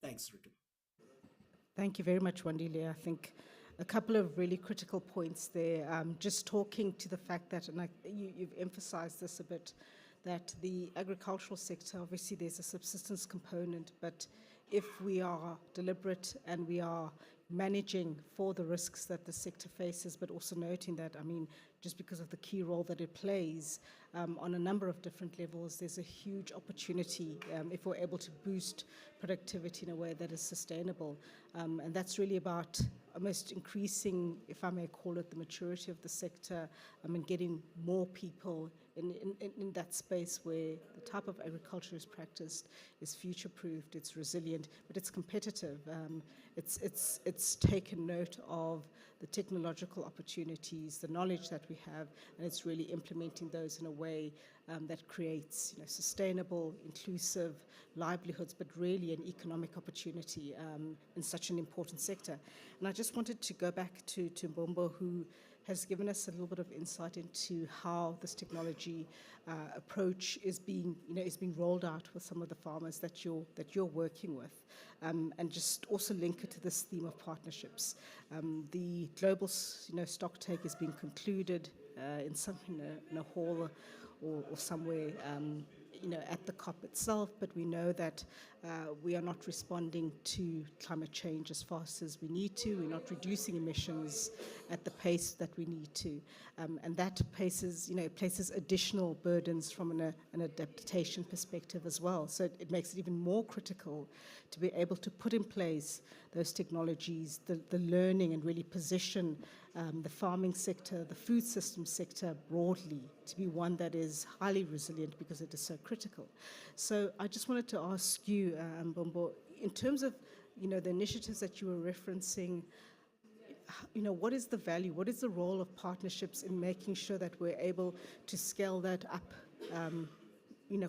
Thanks, Ritu. Thank you very much, Wandile. I think a couple of really critical points there. Just talking to the fact that, and you've emphasized this a bit, that the agricultural sector, obviously there's a subsistence component, but if we are deliberate and we are managing for the risks that the sector faces, but also noting that, I mean, just because of the key role that it plays on a number of different levels, there's a huge opportunity if we're able to boost productivity in a way that is sustainable. And that's really about almost increasing, if I may call it, the maturity of the sector, and getting more people in that space where the type of agriculture is practiced is future-proofed, it's resilient, but it's competitive. It's taken note of the technological opportunities, the knowledge that we have, and it's really implementing those in a way that creates, sustainable, inclusive livelihoods, but really an economic opportunity in such an important sector. And I just wanted to go back to Mbombo, who has given us a little bit of insight into how this technology approach is being rolled out with some of the farmers that you're working with, and just also link it to this theme of partnerships. The global stock take is being concluded in a hall or somewhere at the COP itself, but we know that we are not responding to climate change as fast as we need to. We're not reducing emissions at the pace that we need to, and that places additional burdens from an adaptation perspective as well. So it makes it even more critical to be able to put in place those technologies, the learning, and really position the farming sector, the food system sector broadly to be one that is highly resilient, because it is so critical. So I just wanted to ask you, Mbombo, in terms of the initiatives that you were referencing, what is the value, what is the role of partnerships in making sure that we're able to scale that up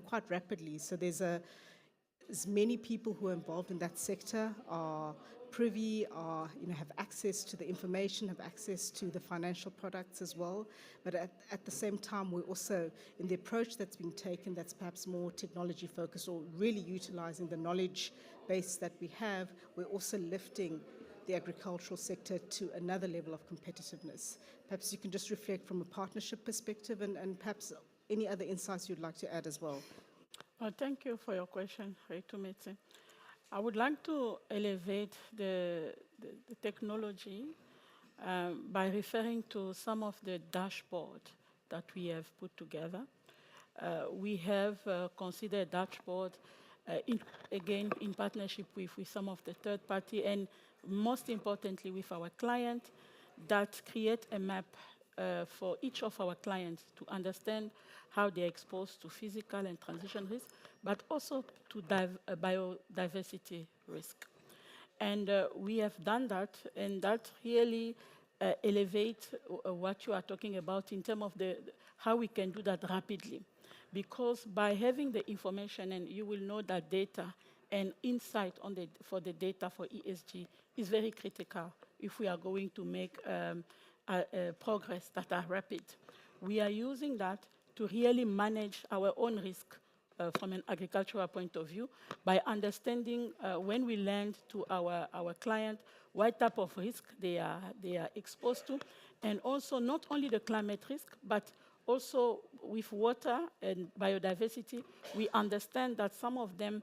quite rapidly? So there's as many people who are involved in that sector are privy, have access to the information, have access to the financial products as well. But at the same time, we're also, in the approach that's being taken, that's perhaps more technology focused, or really utilizing the knowledge base that we have, we're also lifting the agricultural sector to another level of competitiveness. Perhaps you can just reflect from a partnership perspective, and perhaps any other insights you'd like to add as well. Thank you for your question, Reitumetse. I would like to elevate the technology by referring to some of the dashboard that we have put together. We have considered dashboard, again, in partnership with some of the third party, and most importantly with our client, that create a map for each of our clients to understand how they're exposed to physical and transition risk, but also to biodiversity risk. And we have done that, and that really elevate what you are talking about in terms of how we can do that rapidly. Because by having the information, and you will know that data and insight for the data for ESG is very critical if we are going to make progress that are rapid. We are using that to really manage our own risk from an agricultural point of view by understanding when we lend to our client what type of risk they are exposed to, and also not only the climate risk, but also with water and biodiversity. We understand that some of them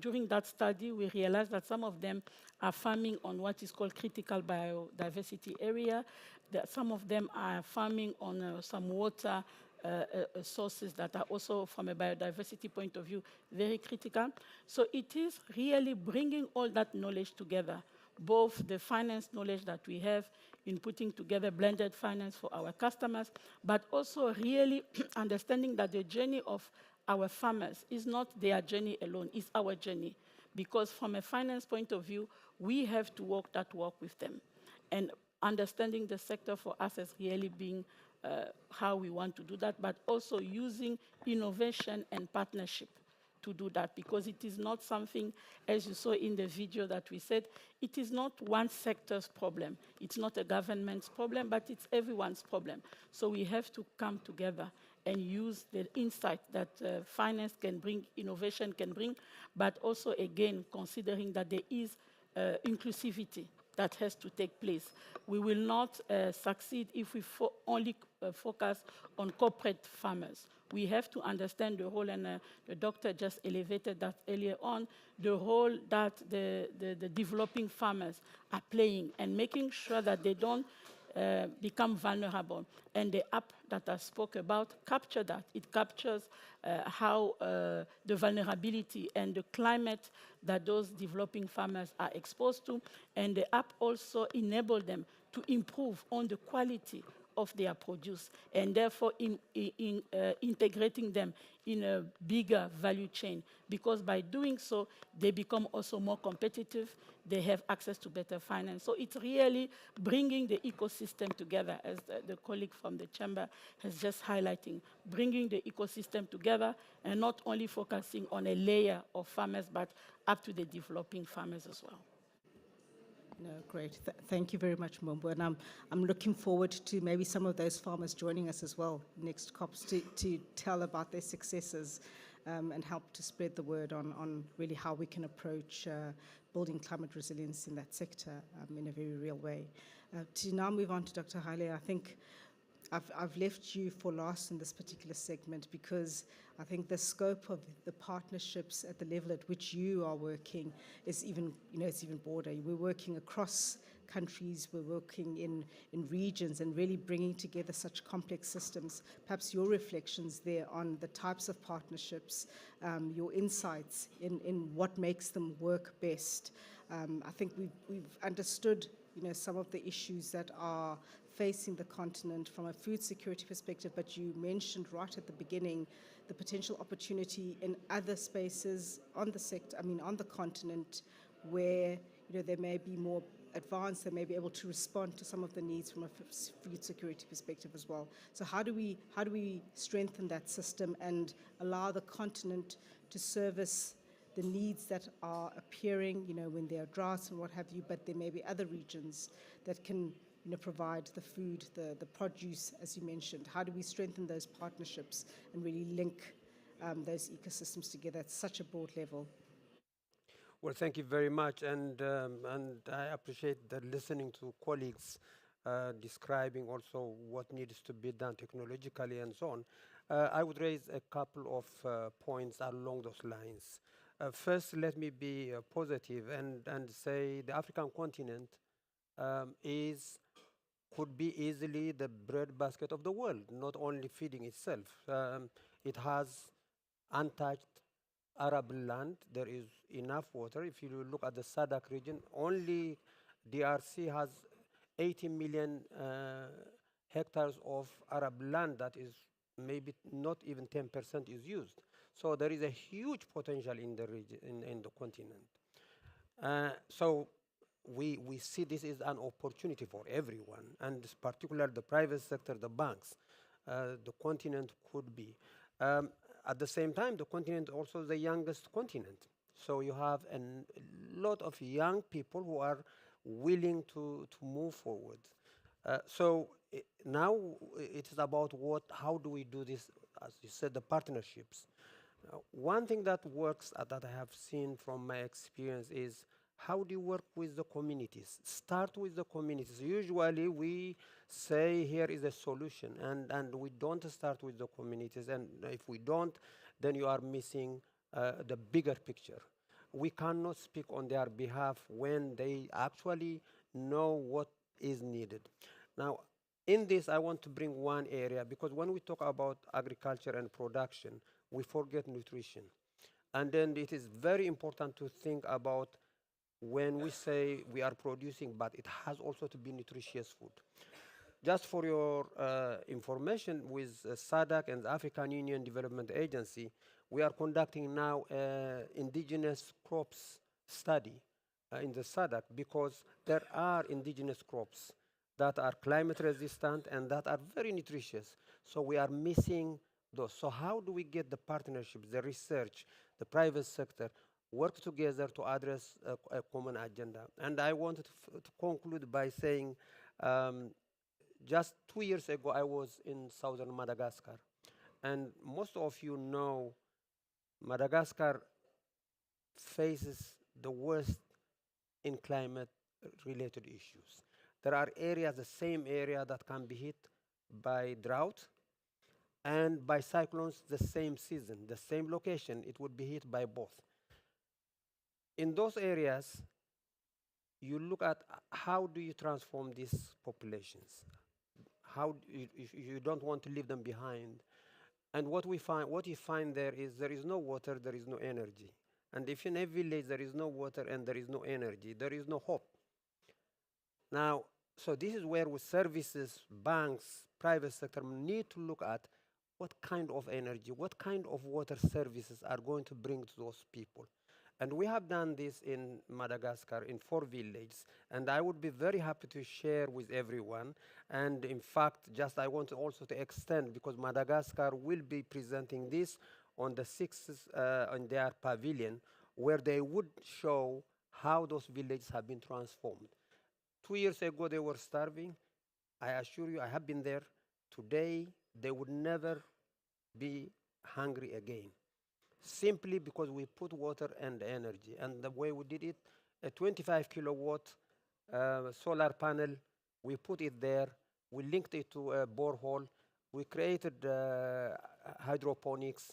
during that study, we realized that some of them are farming on what is called critical biodiversity area, that some of them are farming on some water sources that are also, from a biodiversity point of view, very critical. So it is really bringing all that knowledge together, both the finance knowledge that we have in putting together blended finance for our customers, but also really understanding that the journey of our farmers is not their journey alone, it's our journey. Because from a finance point of view, we have to walk that walk with them. And understanding the sector for us as really being how we want to do that, but also using innovation and partnership to do that, because it is not something, as you saw in the video that we said, it is not one sector's problem. It's not a government's problem, but it's everyone's problem. So we have to come together and use the insight that finance can bring, innovation can bring, but also, again, considering that there is inclusivity that has to take place. We will not succeed if we only focus on corporate farmers. We have to understand the role, and the doctor just elevated that earlier on, the role that the developing farmers are playing and making sure that they don't become vulnerable. And the app that I spoke about capture that. It captures how the vulnerability and the climate that those developing farmers are exposed to, and the app also enables them to improve on the quality of their produce, and therefore integrating them in a bigger value chain, because by doing so, they become also more competitive, they have access to better finance. So it's really bringing the ecosystem together, as the colleague from the chamber has just highlighting, bringing the ecosystem together and not only focusing on a layer of farmers, but up to the developing farmers as well. No, great. Thank you very much, Mumbo. And I'm looking forward to maybe some of those farmers joining us as well next COPs to tell about their successes and help to spread the word on really how we can approach building climate resilience in that sector in a very real way. To now move on to Dr. Haile, I think I've left you for last in this particular segment because I think the scope of the partnerships at the level at which you are working is even, it's even broader. We're working across countries, we're working in regions and really bringing together such complex systems. Perhaps your reflections there on the types of partnerships, your insights in what makes them work best. I think we've understood, some of the issues that are facing the continent from a food security perspective, but you mentioned right at the beginning the potential opportunity in other spaces on the continent where they may be more advanced, they may be able to respond to some of the needs from a food security perspective as well. So how do we strengthen that system and allow the continent to service the needs that are appearing, when there are droughts and what have you, but there may be other regions that can provide the food, the produce, as you mentioned. How do we strengthen those partnerships and really link those ecosystems together at such a broad level? Well, thank you very much, and I appreciate that listening to colleagues describing also what needs to be done technologically and so on. I would raise a couple of points along those lines. First, let me be positive and say the African continent could be easily the breadbasket of the world, not only feeding itself. It has untouched Arab land. There is enough water. If you look at the SADC region, only DRC has 80 million hectares of Arab land that is maybe not even 10% is used. So there is a huge potential in the region, in the continent. So we see this as an opportunity for everyone, and particularly the private sector, the banks. The continent could be. At the same time, the continent also the youngest continent. So you have a lot of young people who are willing to move forward. Now it is about how do we do this, as you said, the partnerships. One thing that works that I have seen from my experience is how do you work with the communities? Start with the communities. Usually we say here is a solution, and we don't start with the communities. And if we don't, then you are missing the bigger picture. We cannot speak on their behalf when they actually know what is needed. Now, in this, I want to bring one area, because when we talk about agriculture and production, we forget nutrition. And then it is very important to think about when we say we are producing, but it has also to be nutritious food. Just for your information, with SADC and the African Union Development Agency, we are conducting now indigenous crops study in the SADC, because there are indigenous crops that are climate resistant and that are very nutritious. So we are missing those. So how do we get the partnerships, the research, the private sector, work together to address a common agenda? And I wanted to conclude by saying, just 2 years ago, I was in southern Madagascar. And most of you know Madagascar faces the worst in climate-related issues. There are areas, the same area, that can be hit by drought, and by cyclones the same season, the same location, it would be hit by both. In those areas, you look at how do you transform these populations? How you don't want to leave them behind. And what you find there is no water, there is no energy. And if in a village there is no water and there is no energy, there is no hope. Now, so this is where with services, banks, private sector need to look at what kind of energy, what kind of water services are going to bring to those people. And we have done this in Madagascar in 4 villages, and I would be very happy to share with everyone. And in fact, just I want also to extend, because Madagascar will be presenting this on the 6th on their pavilion, where they would show how those villages have been transformed. 2 years ago, they were starving. I assure you, I have been there. Today, they would never be hungry again, simply because we put water and energy. And the way we did it, a 25 kilowatt solar panel, we put it there, we linked it to a borehole, we created hydroponics,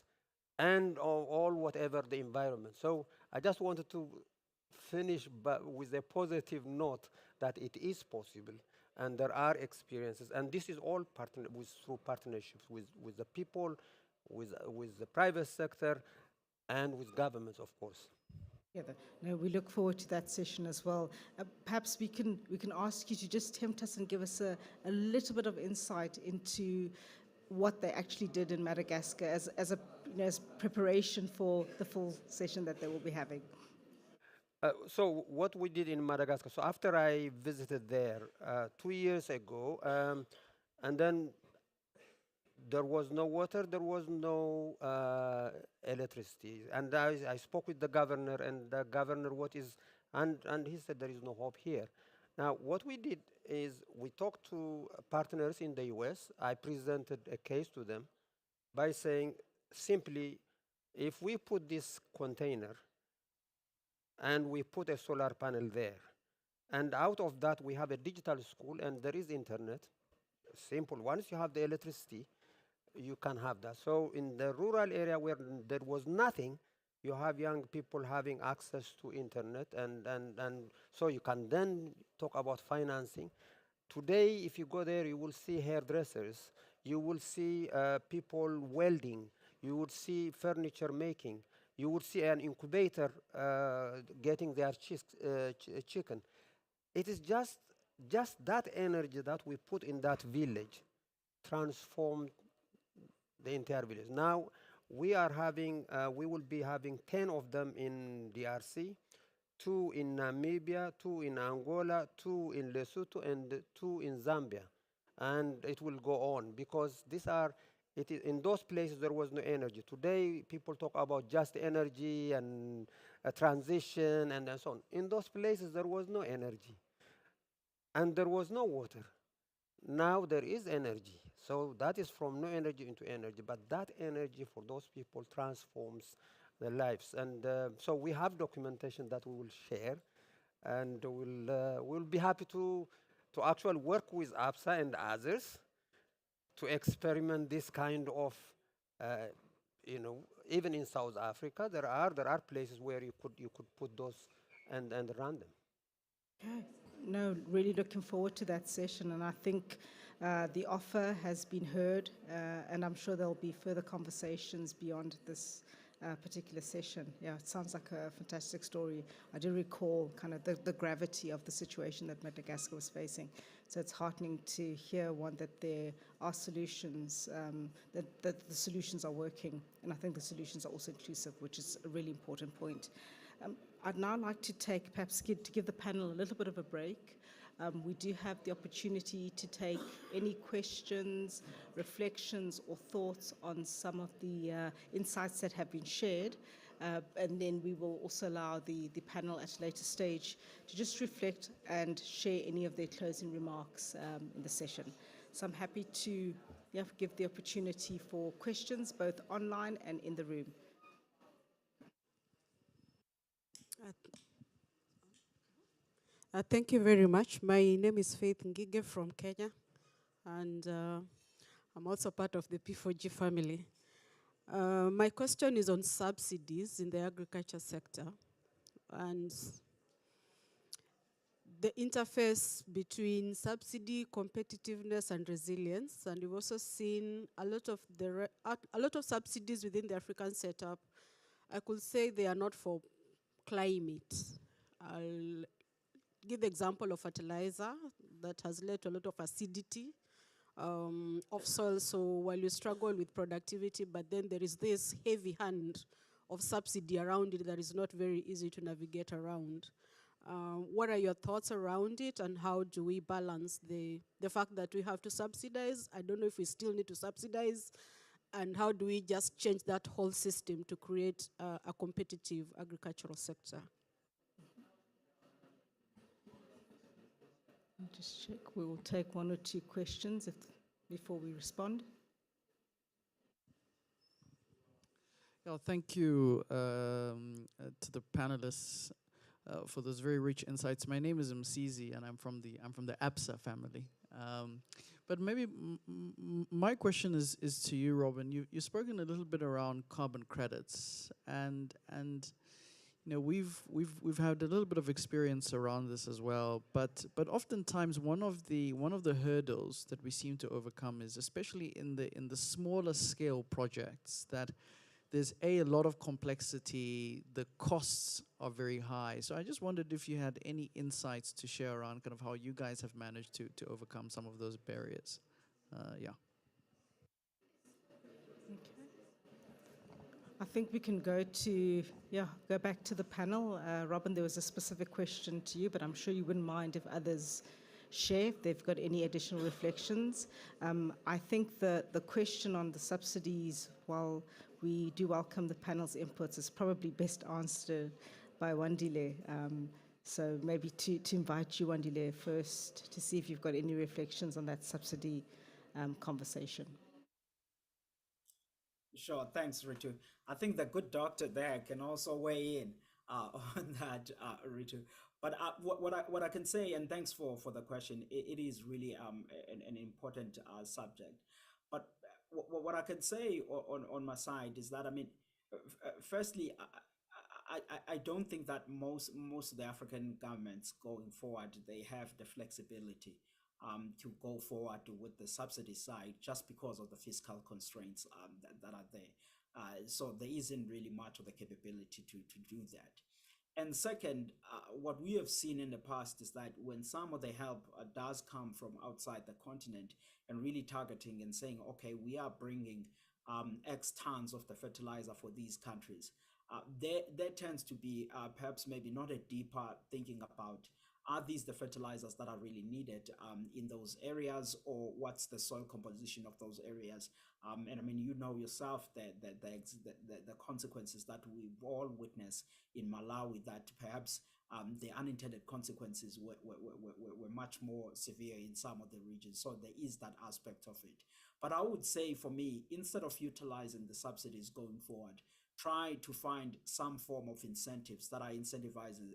and all whatever the environment. So I just wanted to finish with a positive note that it is possible, and there are experiences, and this is all through partnerships with the people, with the private sector, and with governments, of course. Yeah, no, we look forward to that session as well. Perhaps we can ask you to just tempt us and give us a little bit of insight into what they actually did in Madagascar as preparation for the full session that they will be having. So what we did in Madagascar, so after I visited there 2 years ago, and then there was no water, there was no electricity. And I spoke with the governor, and the governor, and he said there is no hope here. Now, what we did is we talked to partners in the US. I presented a case to them by saying simply, if we put this container and we put a solar panel there, and out of that we have a digital school and there is internet, simple. Once you have the electricity, you can have that. So in the rural area where there was nothing, you have young people having access to internet, and so you can then talk about financing. Today, if you go there, you will see hairdressers, you will see people welding, you would see furniture making, you would see an incubator getting their chicken. It is just that energy that we put in that village transformed the entire village. Now we will be having 10 of them in DRC, 2 in Namibia, 2 in Angola, 2 in Lesotho, and 2 in Zambia. And it will go on because these are, it is, in those places there was no energy. Today people talk about just energy and a transition and so on. In those places there was no energy and there was no water. Now there is energy. So that is from no energy into energy. But that energy for those people transforms their lives. And so we have documentation that we will share. And we'll be happy to actually work with APSA and others to experiment this kind of, uh, even in South Africa, there are places where you could put those and run them. Okay. No, really looking forward to that session, and I think the offer has been heard, and I'm sure there'll be further conversations beyond this particular session. Yeah, it sounds like a fantastic story. I do recall kind of the gravity of the situation that Madagascar was facing, so it's heartening to hear that there are solutions, that the solutions are working, and I think the solutions are also inclusive, which is a really important point. I'd now like to perhaps give the panel a little bit of a break. We do have the opportunity to take any questions, reflections, or thoughts on some of the insights that have been shared. And then we will also allow the panel at a later stage to just reflect and share any of their closing remarks in the session. So I'm happy to give the opportunity for questions both online and in the room. Thank you very much. My name is Faith Ngige from Kenya, and I'm also part of the P4G family. My question is on subsidies in the agriculture sector and the interface between subsidy, competitiveness, and resilience. And we've also seen a lot of subsidies within the African setup. I could say they are not for climate. I'll give the example of fertilizer that has led to a lot of acidity of soil. So while you struggle with productivity, but then there is this heavy hand of subsidy around it that is not very easy to navigate around. What are your thoughts around it, and how do we balance the fact that we have to subsidize? I don't know if we still need to subsidize, and how do we just change that whole system to create a competitive agricultural sector? Just check. We will take one or two questions before we respond. Yeah, thank you to the panelists for those very rich insights. My name is Msizi, and I'm from the APSA family. But maybe my question is to you, Robin. You've spoken a little bit around carbon credits, and you know we've had a little bit of experience around this as well. But oftentimes one of the hurdles that we seem to overcome is, especially in the smaller scale projects, that there's a lot of complexity, the costs are very high. So I just wondered if you had any insights to share around kind of how you guys have managed to overcome some of those barriers. Yeah. Okay. I think we can go back to the panel. Robin, there was a specific question to you, but I'm sure you wouldn't mind if others share if they've got any additional reflections. I think the question on the subsidies, while we do welcome the panel's inputs, is probably best answered by Wandile. So maybe to invite you, Wandile, first to see if you've got any reflections on that subsidy conversation. Sure, thanks, Ritu. I think the good doctor there can also weigh in on that, Ritu. But what I can say, and thanks for the question, it is really an important subject. But what I can say on my side is that, I mean, firstly, I don't think that most of the African governments going forward, they have the flexibility to go forward with the subsidy side just because of the fiscal constraints that are there. So there isn't really much of the capability to do that. And second, what we have seen in the past is that when some of the help does come from outside the continent and really targeting and saying, okay, we are bringing X tons of the fertilizer for these countries, there tends to be perhaps maybe not a deeper thinking about, are these the fertilizers that are really needed in those areas, or what's the soil composition of those areas? And I mean, you know yourself that the consequences that we've all witnessed in Malawi, that perhaps the unintended consequences were much more severe in some of the regions. So there is that aspect of it. But I would say, for me, instead of utilizing the subsidies going forward, try to find some form of incentives that are incentivizing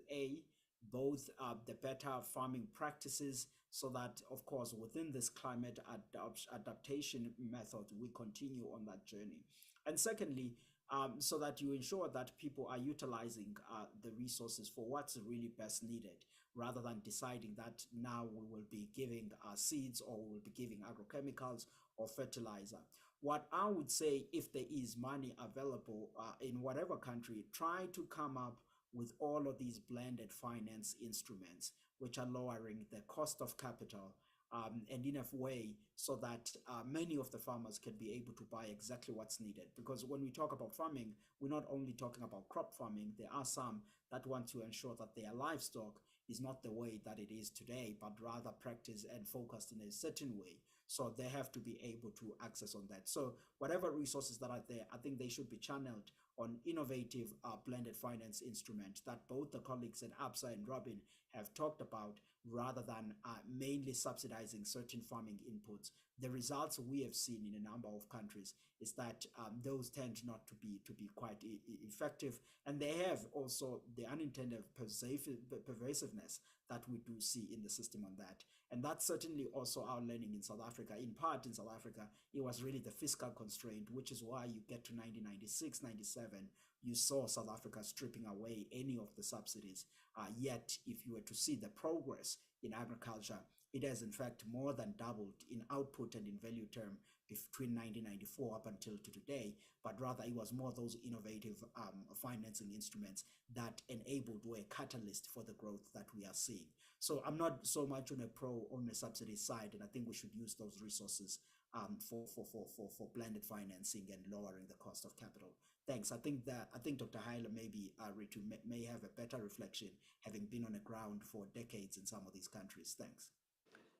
both the better farming practices, so that, of course, within this climate adaptation method, we continue on that journey. And secondly, so that you ensure that people are utilizing the resources for what's really best needed, rather than deciding that now we will be giving seeds, or we will be giving agrochemicals or fertilizer. What I would say, if there is money available in whatever country, try to come up with all of these blended finance instruments, which are lowering the cost of capital and in a way so that many of the farmers can be able to buy exactly what's needed. Because when we talk about farming, we're not only talking about crop farming. There are some that want to ensure that their livestock is not the way that it is today, but rather practiced and focused in a certain way. So they have to be able to access on that. So whatever resources that are there, I think they should be channeled on innovative blended finance instrument that both the colleagues at ABSA and Robin have talked about, rather than mainly subsidizing certain farming inputs. The results we have seen in a number of countries is that those tend not to be quite effective, and they have also the unintended pervasiveness that we do see in the system on that. And that's certainly also our learning in South Africa. In part, in South Africa, it was really the fiscal constraint, which is why you get to 1996, 97, you saw South Africa stripping away any of the subsidies. Yet, if you were to see the progress in agriculture, it has in fact more than doubled in output and in value term between 1994 up until to today, but rather it was more those innovative financing instruments that enabled, were a catalyst for the growth that we are seeing. So I'm not so much on the subsidy side, and I think we should use those resources for blended financing and lowering the cost of capital. Thanks. I think Dr. Heiler maybe Ritu may have a better reflection, having been on the ground for decades in some of these countries. Thanks.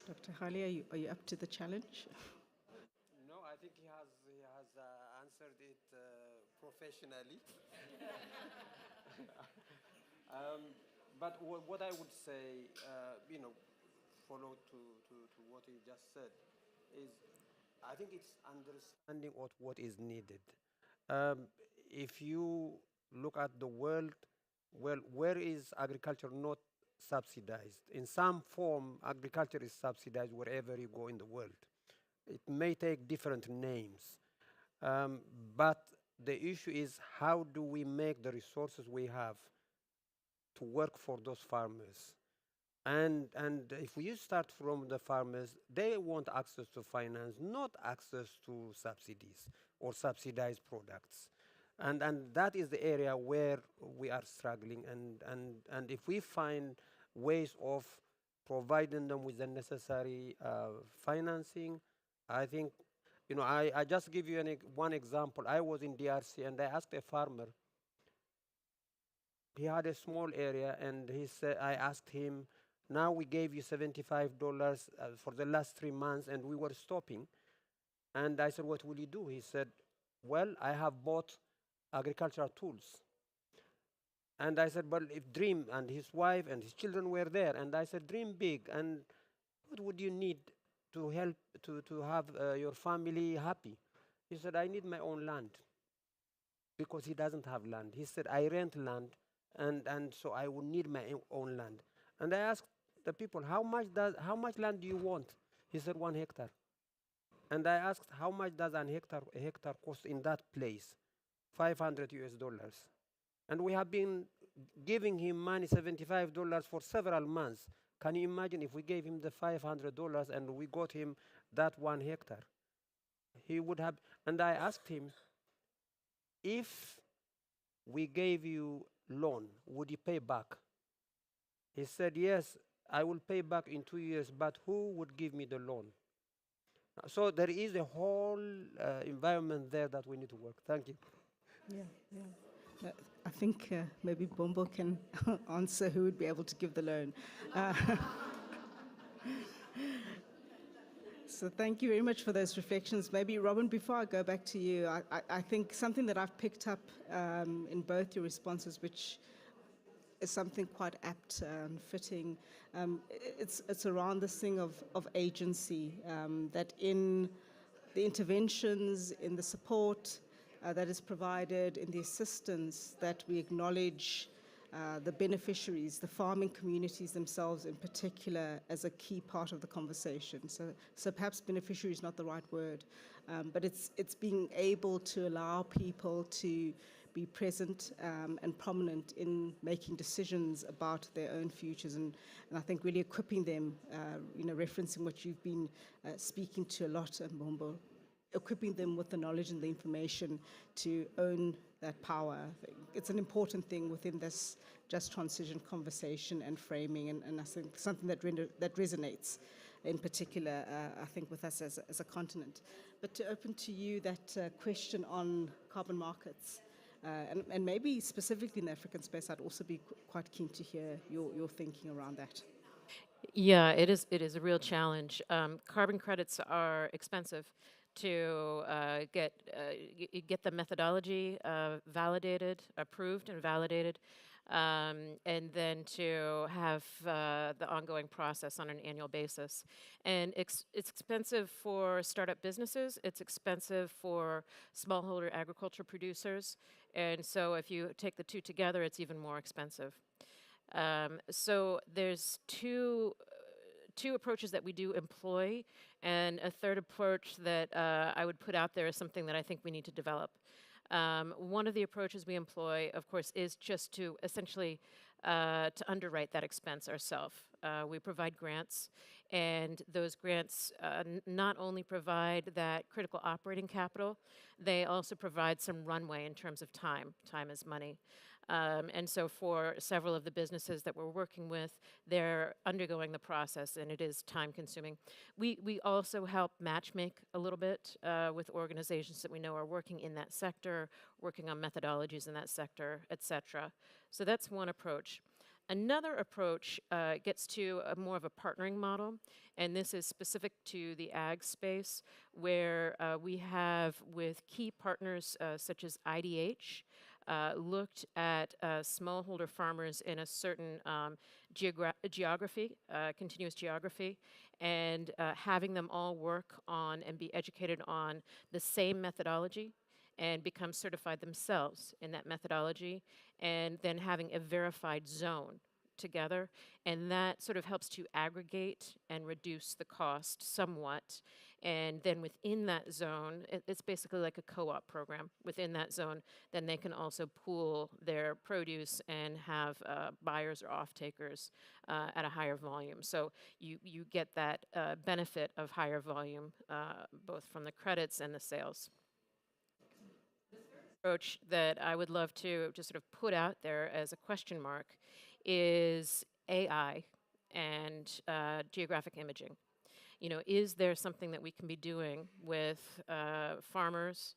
Dr. Hali, are you up to the challenge? No, I think he has answered it professionally. But what I would say, follow to what he just said, is I think it's understanding what is needed. If you look at the world, well, where is agriculture not subsidized? In some form, agriculture is subsidized wherever you go in the world. It may take different names, but the issue is, how do we make the resources we have to work for those farmers? And if you start from the farmers, they want access to finance, not access to subsidies or subsidized products. And that is the area where we are struggling. And if we find ways of providing them with the necessary financing, I think, I just give you one example. I was in DRC and I asked a farmer. He had a small area, and he said, I asked him, now we gave you $75 for the last 3 months, and we were stopping. And I said, what will you do? He said, well, I have bought agricultural tools. And I said, well, if Dream and his wife and his children were there, and I said, dream big, and what would you need to help to have your family happy? He said, I need my own land, because he doesn't have land. He said, I rent land, and so I would need my own land. And I asked the people, how much land do you want? He said, 1 hectare. And I asked, how much does a hectare cost in that place? $500. And we have been giving him money, $75 for several months. Can you imagine if we gave him the $500 and we got him that 1 hectare? He would have, and I asked him, if we gave you loan, would you pay back? He said, yes, I will pay back in 2 years, but who would give me the loan? So there is a whole environment there that we need to work. Thank you. Yeah. I think maybe Bombo can answer who would be able to give the loan. So thank you very much for those reflections. Maybe, Robin, before I go back to you, I think something that I've picked up in both your responses, which is something quite apt and fitting, it's around this thing of agency, that in the interventions, in the support that is provided, in the assistance, that we acknowledge the beneficiaries, the farming communities themselves in particular, as a key part of the conversation. So perhaps beneficiary is not the right word, but it's being able to allow people to be present and prominent in making decisions about their own futures, and I think really equipping them, referencing what you've been speaking to a lot, Mbombo, equipping them with the knowledge and the information to own that power. I think it's an important thing within this just transition conversation and framing, and I think something that resonates in particular, I think, with us as a continent. But to open to you that question on carbon markets, and maybe specifically in the African space, I'd also be quite keen to hear your thinking around that. Yeah, it is. It is a real challenge. Carbon credits are expensive to get the methodology validated, approved, and validated, and then to have the ongoing process on an annual basis. And it's expensive for startup businesses. It's expensive for smallholder agriculture producers. And so if you take the two together, it's even more expensive. So there's two approaches that we do employ, and a third approach that I would put out there is something that I think we need to develop. One of the approaches we employ, of course, is just to essentially to underwrite that expense ourselves. We provide grants, and those grants not only provide that critical operating capital, they also provide some runway in terms of time. Time is money. And so for several of the businesses that we're working with, they're undergoing the process, and it is time consuming. We also help matchmake a little bit with organizations that we know are working in that sector, working on methodologies in that sector, et cetera. So that's one approach. Another approach gets to more of a partnering model, and this is specific to the ag space, where we have, with key partners such as IDH, looked at smallholder farmers in a certain geography, continuous geography, and having them all work on and be educated on the same methodology and become certified themselves in that methodology, and then having a verified zone together. And that sort of helps to aggregate and reduce the cost somewhat. And then within that zone, it's basically like a co-op program. Within that zone, then they can also pool their produce and have buyers or off-takers at a higher volume. So you get that benefit of higher volume, both from the credits and the sales. Approach that I would love to just sort of put out there as a question mark is AI and geographic imaging. You know, is there something that we can be doing with farmers,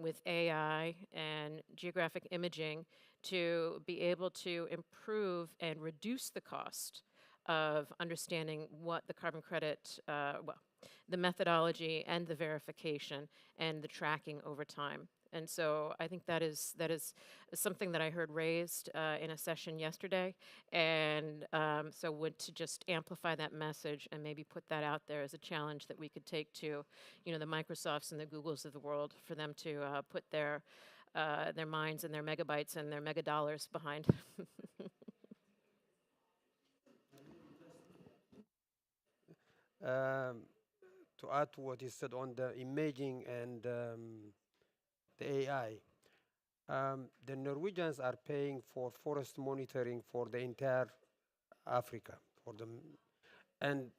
with AI and geographic imaging to be able to improve and reduce the cost of understanding what the carbon credit, the methodology and the verification and the tracking over time? And so I think that is something that I heard raised in a session yesterday, and so would to just amplify that message and maybe put that out there as a challenge that we could take to, you know, the Microsofts and the Googles of the world, for them to put their minds and their megabytes and their mega dollars behind. To add to what you said on the imaging and the AI, the Norwegians are paying for forest monitoring for the entire Africa, and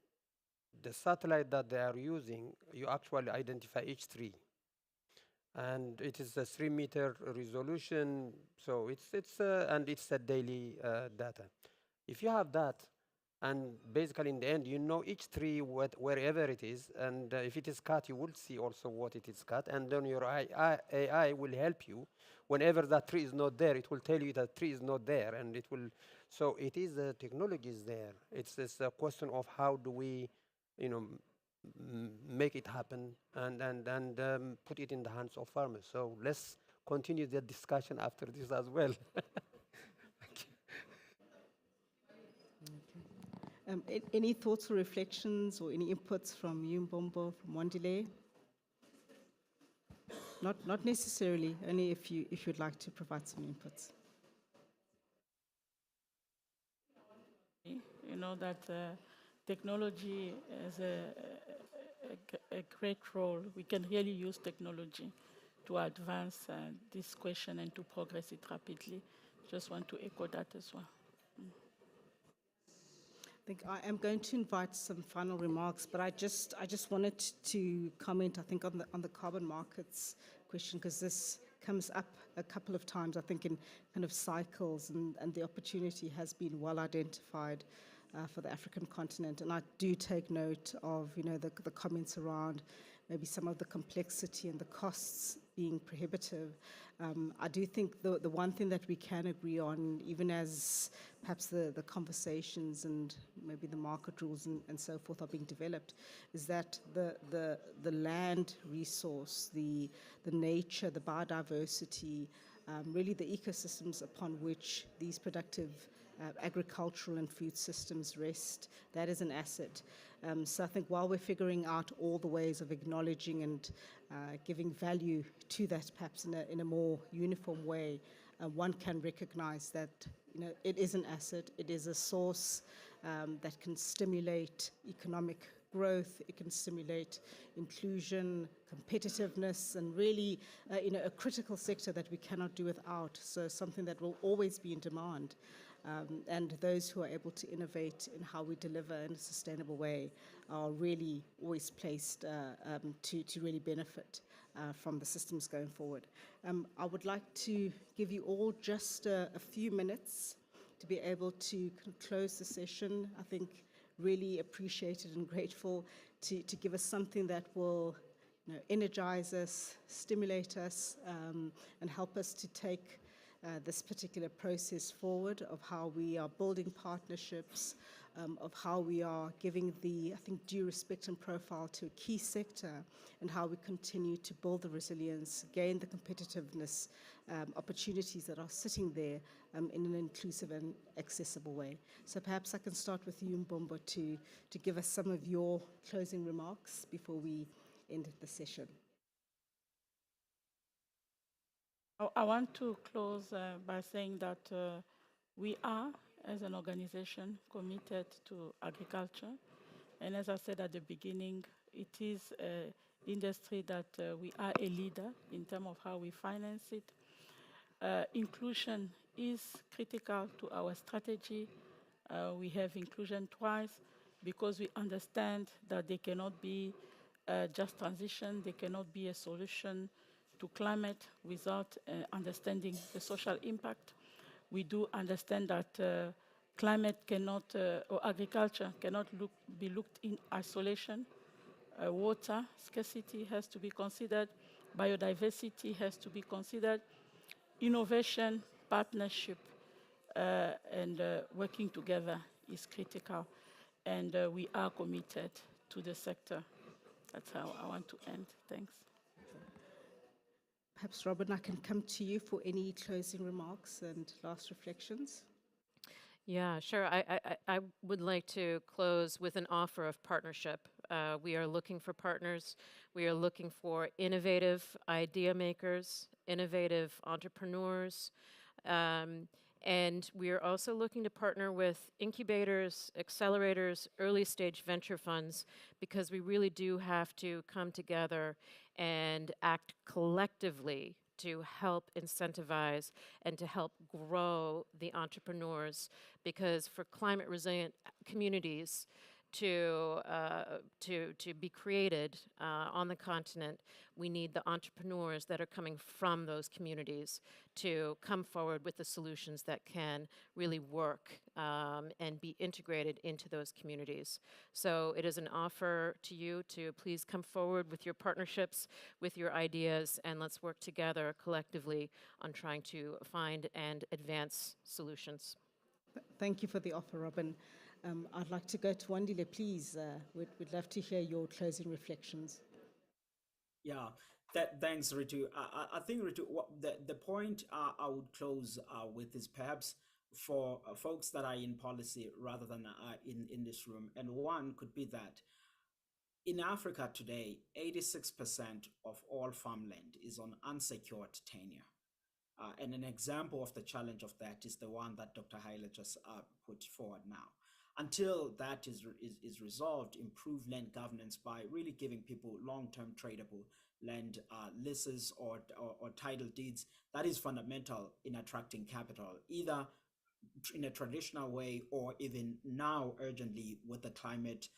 the satellite that they are using, you actually identify each tree, and it is a 3-meter resolution. So it's a daily data. If you have that, And basically, in the end, you know each tree wherever it is, and if it is cut, you will see also what it is cut, and then your AI will help you. Whenever that tree is not there, it will tell you that tree is not there, and it will. So it is the technology is there. It's a question of how do we, you know, make it happen and put it in the hands of farmers. So let's continue the discussion after this as well. Any thoughts or reflections or any inputs from you, Mbombo, from Wandile? Not necessarily, only if you'd like to provide some inputs. You know that technology has a great role. We can really use technology to advance this question and to progress it rapidly. Just want to echo that as well. I think I am going to invite some final remarks, but I just wanted to comment, I think, on the carbon markets question, because this comes up a couple of times, I think, in kind of cycles, and the opportunity has been well identified for the African continent. And I do take note of, the comments around maybe some of the complexity and the costs being prohibitive. I do think the one thing that we can agree on, even as perhaps the conversations and maybe the market rules and so forth are being developed, is that the land resource, the nature, the biodiversity, really the ecosystems upon which these productive agricultural and food systems rest, that is an asset. So I think while we're figuring out all the ways of acknowledging and giving value to that perhaps in a more uniform way, one can recognize that it is an asset, it is a source that can stimulate economic growth, it can stimulate inclusion, competitiveness, and really a critical sector that we cannot do without, so something that will always be in demand. And those who are able to innovate in how we deliver in a sustainable way are really always placed to really benefit from the systems going forward. I would like to give you all just a few minutes to be able to close the session. I think really appreciated and grateful to give us something that will energize us, stimulate us, and help us to take this particular process forward of how we are building partnerships, of how we are giving the, I think, due respect and profile to a key sector, and how we continue to build the resilience, gain the competitiveness, opportunities that are sitting there in an inclusive and accessible way. So perhaps I can start with you, Mbombo, to give us some of your closing remarks before we end the session. I want to close by saying that we are, as an organization, committed to agriculture. And as I said at the beginning, it is an industry that we are a leader in terms of how we finance it. Inclusion is critical to our strategy. We have inclusion twice because we understand that they cannot be just transition, they cannot be a solution to climate without understanding the social impact. We do understand that climate cannot, or agriculture cannot be looked in isolation. Water scarcity has to be considered, biodiversity has to be considered, innovation, partnership, and working together is critical. And we are committed to the sector. That's how I want to end. Thanks. Perhaps, Robin, I can come to you for any closing remarks and last reflections. Yeah, sure. I would like to close with an offer of partnership. We are looking for partners. We are looking for innovative idea makers, innovative entrepreneurs, and we are also looking to partner with incubators, accelerators, early stage venture funds, because we really do have to come together and act collectively to help incentivize and to help grow the entrepreneurs, because for climate resilient communities, to be created on the continent, we need the entrepreneurs that are coming from those communities to come forward with the solutions that can really work and be integrated into those communities. So it is an offer to you to please come forward with your partnerships, with your ideas, and let's work together collectively on trying to find and advance solutions. Thank you for the offer, Robin. I'd like to go to Wandile, please. We'd love to hear your closing reflections. Yeah, thanks, Ritu. I think, Ritu, the point I would close with is perhaps for folks that are in policy rather than in this room. And one could be that in Africa today, 86% of all farmland is on unsecured tenure. And an example of the challenge of that is the one that Dr. Haile just put forward now. Until that is resolved, improve land governance by really giving people long-term tradable land leases or title deeds, that is fundamental in attracting capital, either in a traditional way or even now urgently with the climate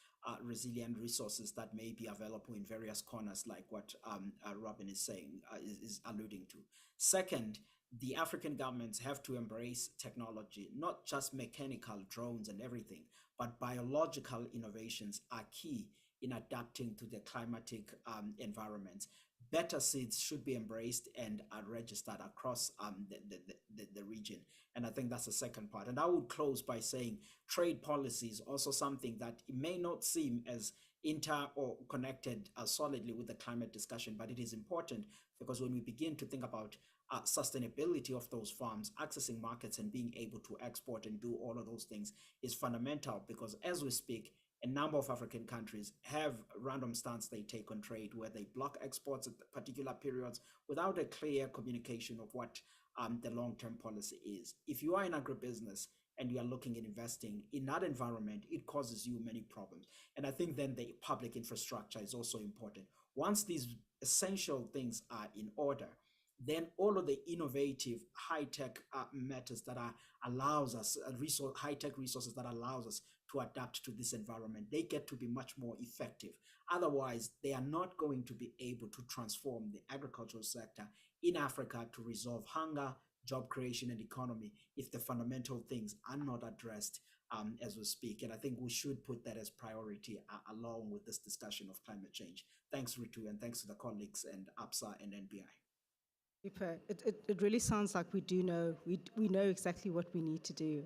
resilient resources that may be available in various corners, like what Robin is saying, is alluding to. Second, the African governments have to embrace technology, not just mechanical drones and everything, but biological innovations are key in adapting to the climatic environments. Better seeds should be embraced and are registered across the region. And I think that's the second part. And I would close by saying trade policy is also something that it may not seem as inter or connected solidly with the climate discussion, but it is important because when we begin to think about sustainability of those farms, accessing markets and being able to export and do all of those things is fundamental, because as we speak, a number of African countries have random stance they take on trade where they block exports at particular periods without a clear communication of what the long-term policy is. If you are in agribusiness and you are looking at investing in that environment, it causes you many problems. And I think then the public infrastructure is also important. Once these essential things are in order, then all of the innovative high-tech matters that allows us, high-tech resources that allows us to adapt to this environment, they get to be much more effective. Otherwise, they are not going to be able to transform the agricultural sector in Africa to resolve hunger, job creation, and economy if the fundamental things are not addressed as we speak. And I think we should put that as priority along with this discussion of climate change. Thanks, Ritu, and thanks to the colleagues and APSA and NBI. Super. It really sounds like we do know, we know exactly what we need to do.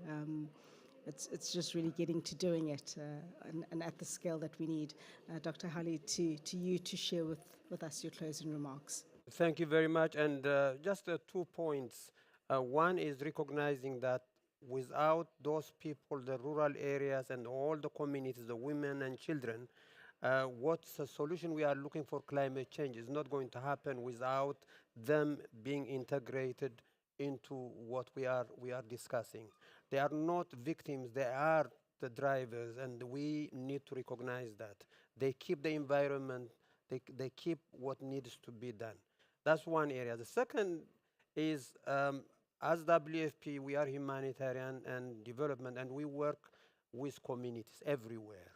It's just really getting to doing it and at the scale that we need. Dr. Haile, to you to share with us your closing remarks. Thank you very much. And just 2 points. One is recognizing that without those people, the rural areas and all the communities, the women and children, what's the solution we are looking for climate change is not going to happen without them being integrated into what we are discussing. They are not victims, they are the drivers, and we need to recognize that. They keep the environment, they keep what needs to be done. That's one area. The second is, as WFP, we are humanitarian and development, and we work with communities everywhere.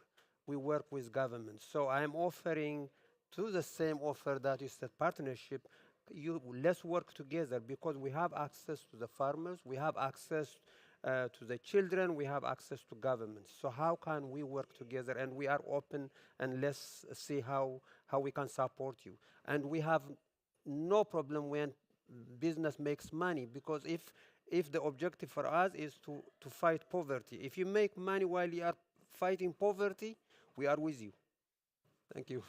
We work with governments. So I'm offering to the same offer that is the partnership, let's work together, because we have access to the farmers, we have access to the children, we have access to governments. So how can we work together? And we are open, and let's see how we can support you. And we have no problem when business makes money, because if the objective for us is to fight poverty, if you make money while you are fighting poverty, we are with you. Thank you.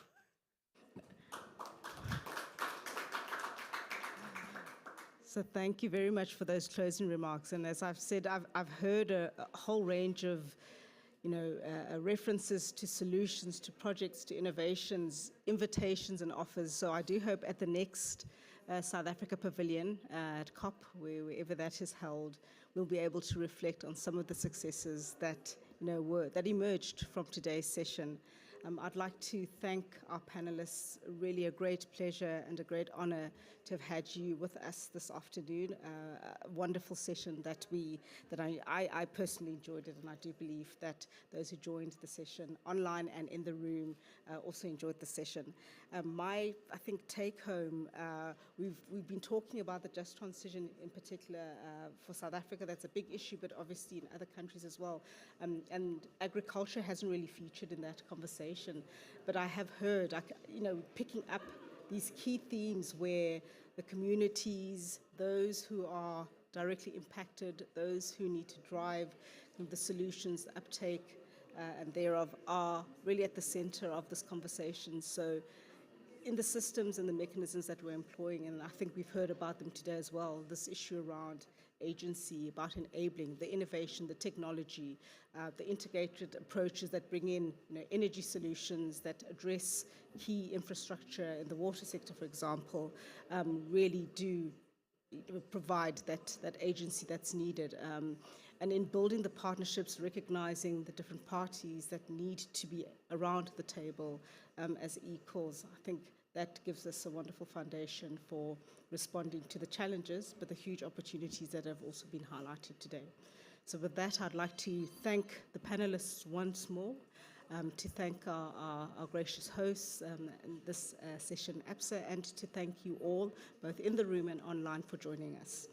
So thank you very much for those closing remarks. And as I've said, I've heard a whole range of, references to solutions, to projects, to innovations, invitations and offers. So I do hope at the next South Africa Pavilion at COP, wherever that is held, we'll be able to reflect on some of the successes that that emerged from today's session. I'd like to thank our panelists. Really a great pleasure and a great honor to have had you with us this afternoon. A wonderful session that I personally enjoyed it, and I do believe that those who joined the session online and in the room also enjoyed the session. I think, take home, we've been talking about the just transition in particular for South Africa. That's a big issue, but obviously in other countries as well. And agriculture hasn't really featured in that conversation. But I have heard, picking up these key themes where the communities, those who are directly impacted, those who need to drive the solutions, the uptake, and thereof are really at the center of this conversation. So in the systems and the mechanisms that we're employing, and I think we've heard about them today as well, this issue around agency, about enabling the innovation, the technology, the integrated approaches that bring in energy solutions that address key infrastructure in the water sector, for example, really do provide that agency that's needed. And in building the partnerships, recognizing the different parties that need to be around the table as equals, I think that gives us a wonderful foundation for responding to the challenges, but the huge opportunities that have also been highlighted today. So with that, I'd like to thank the panelists once more, to thank our gracious hosts in this session, APSA, and to thank you all, both in the room and online, for joining us.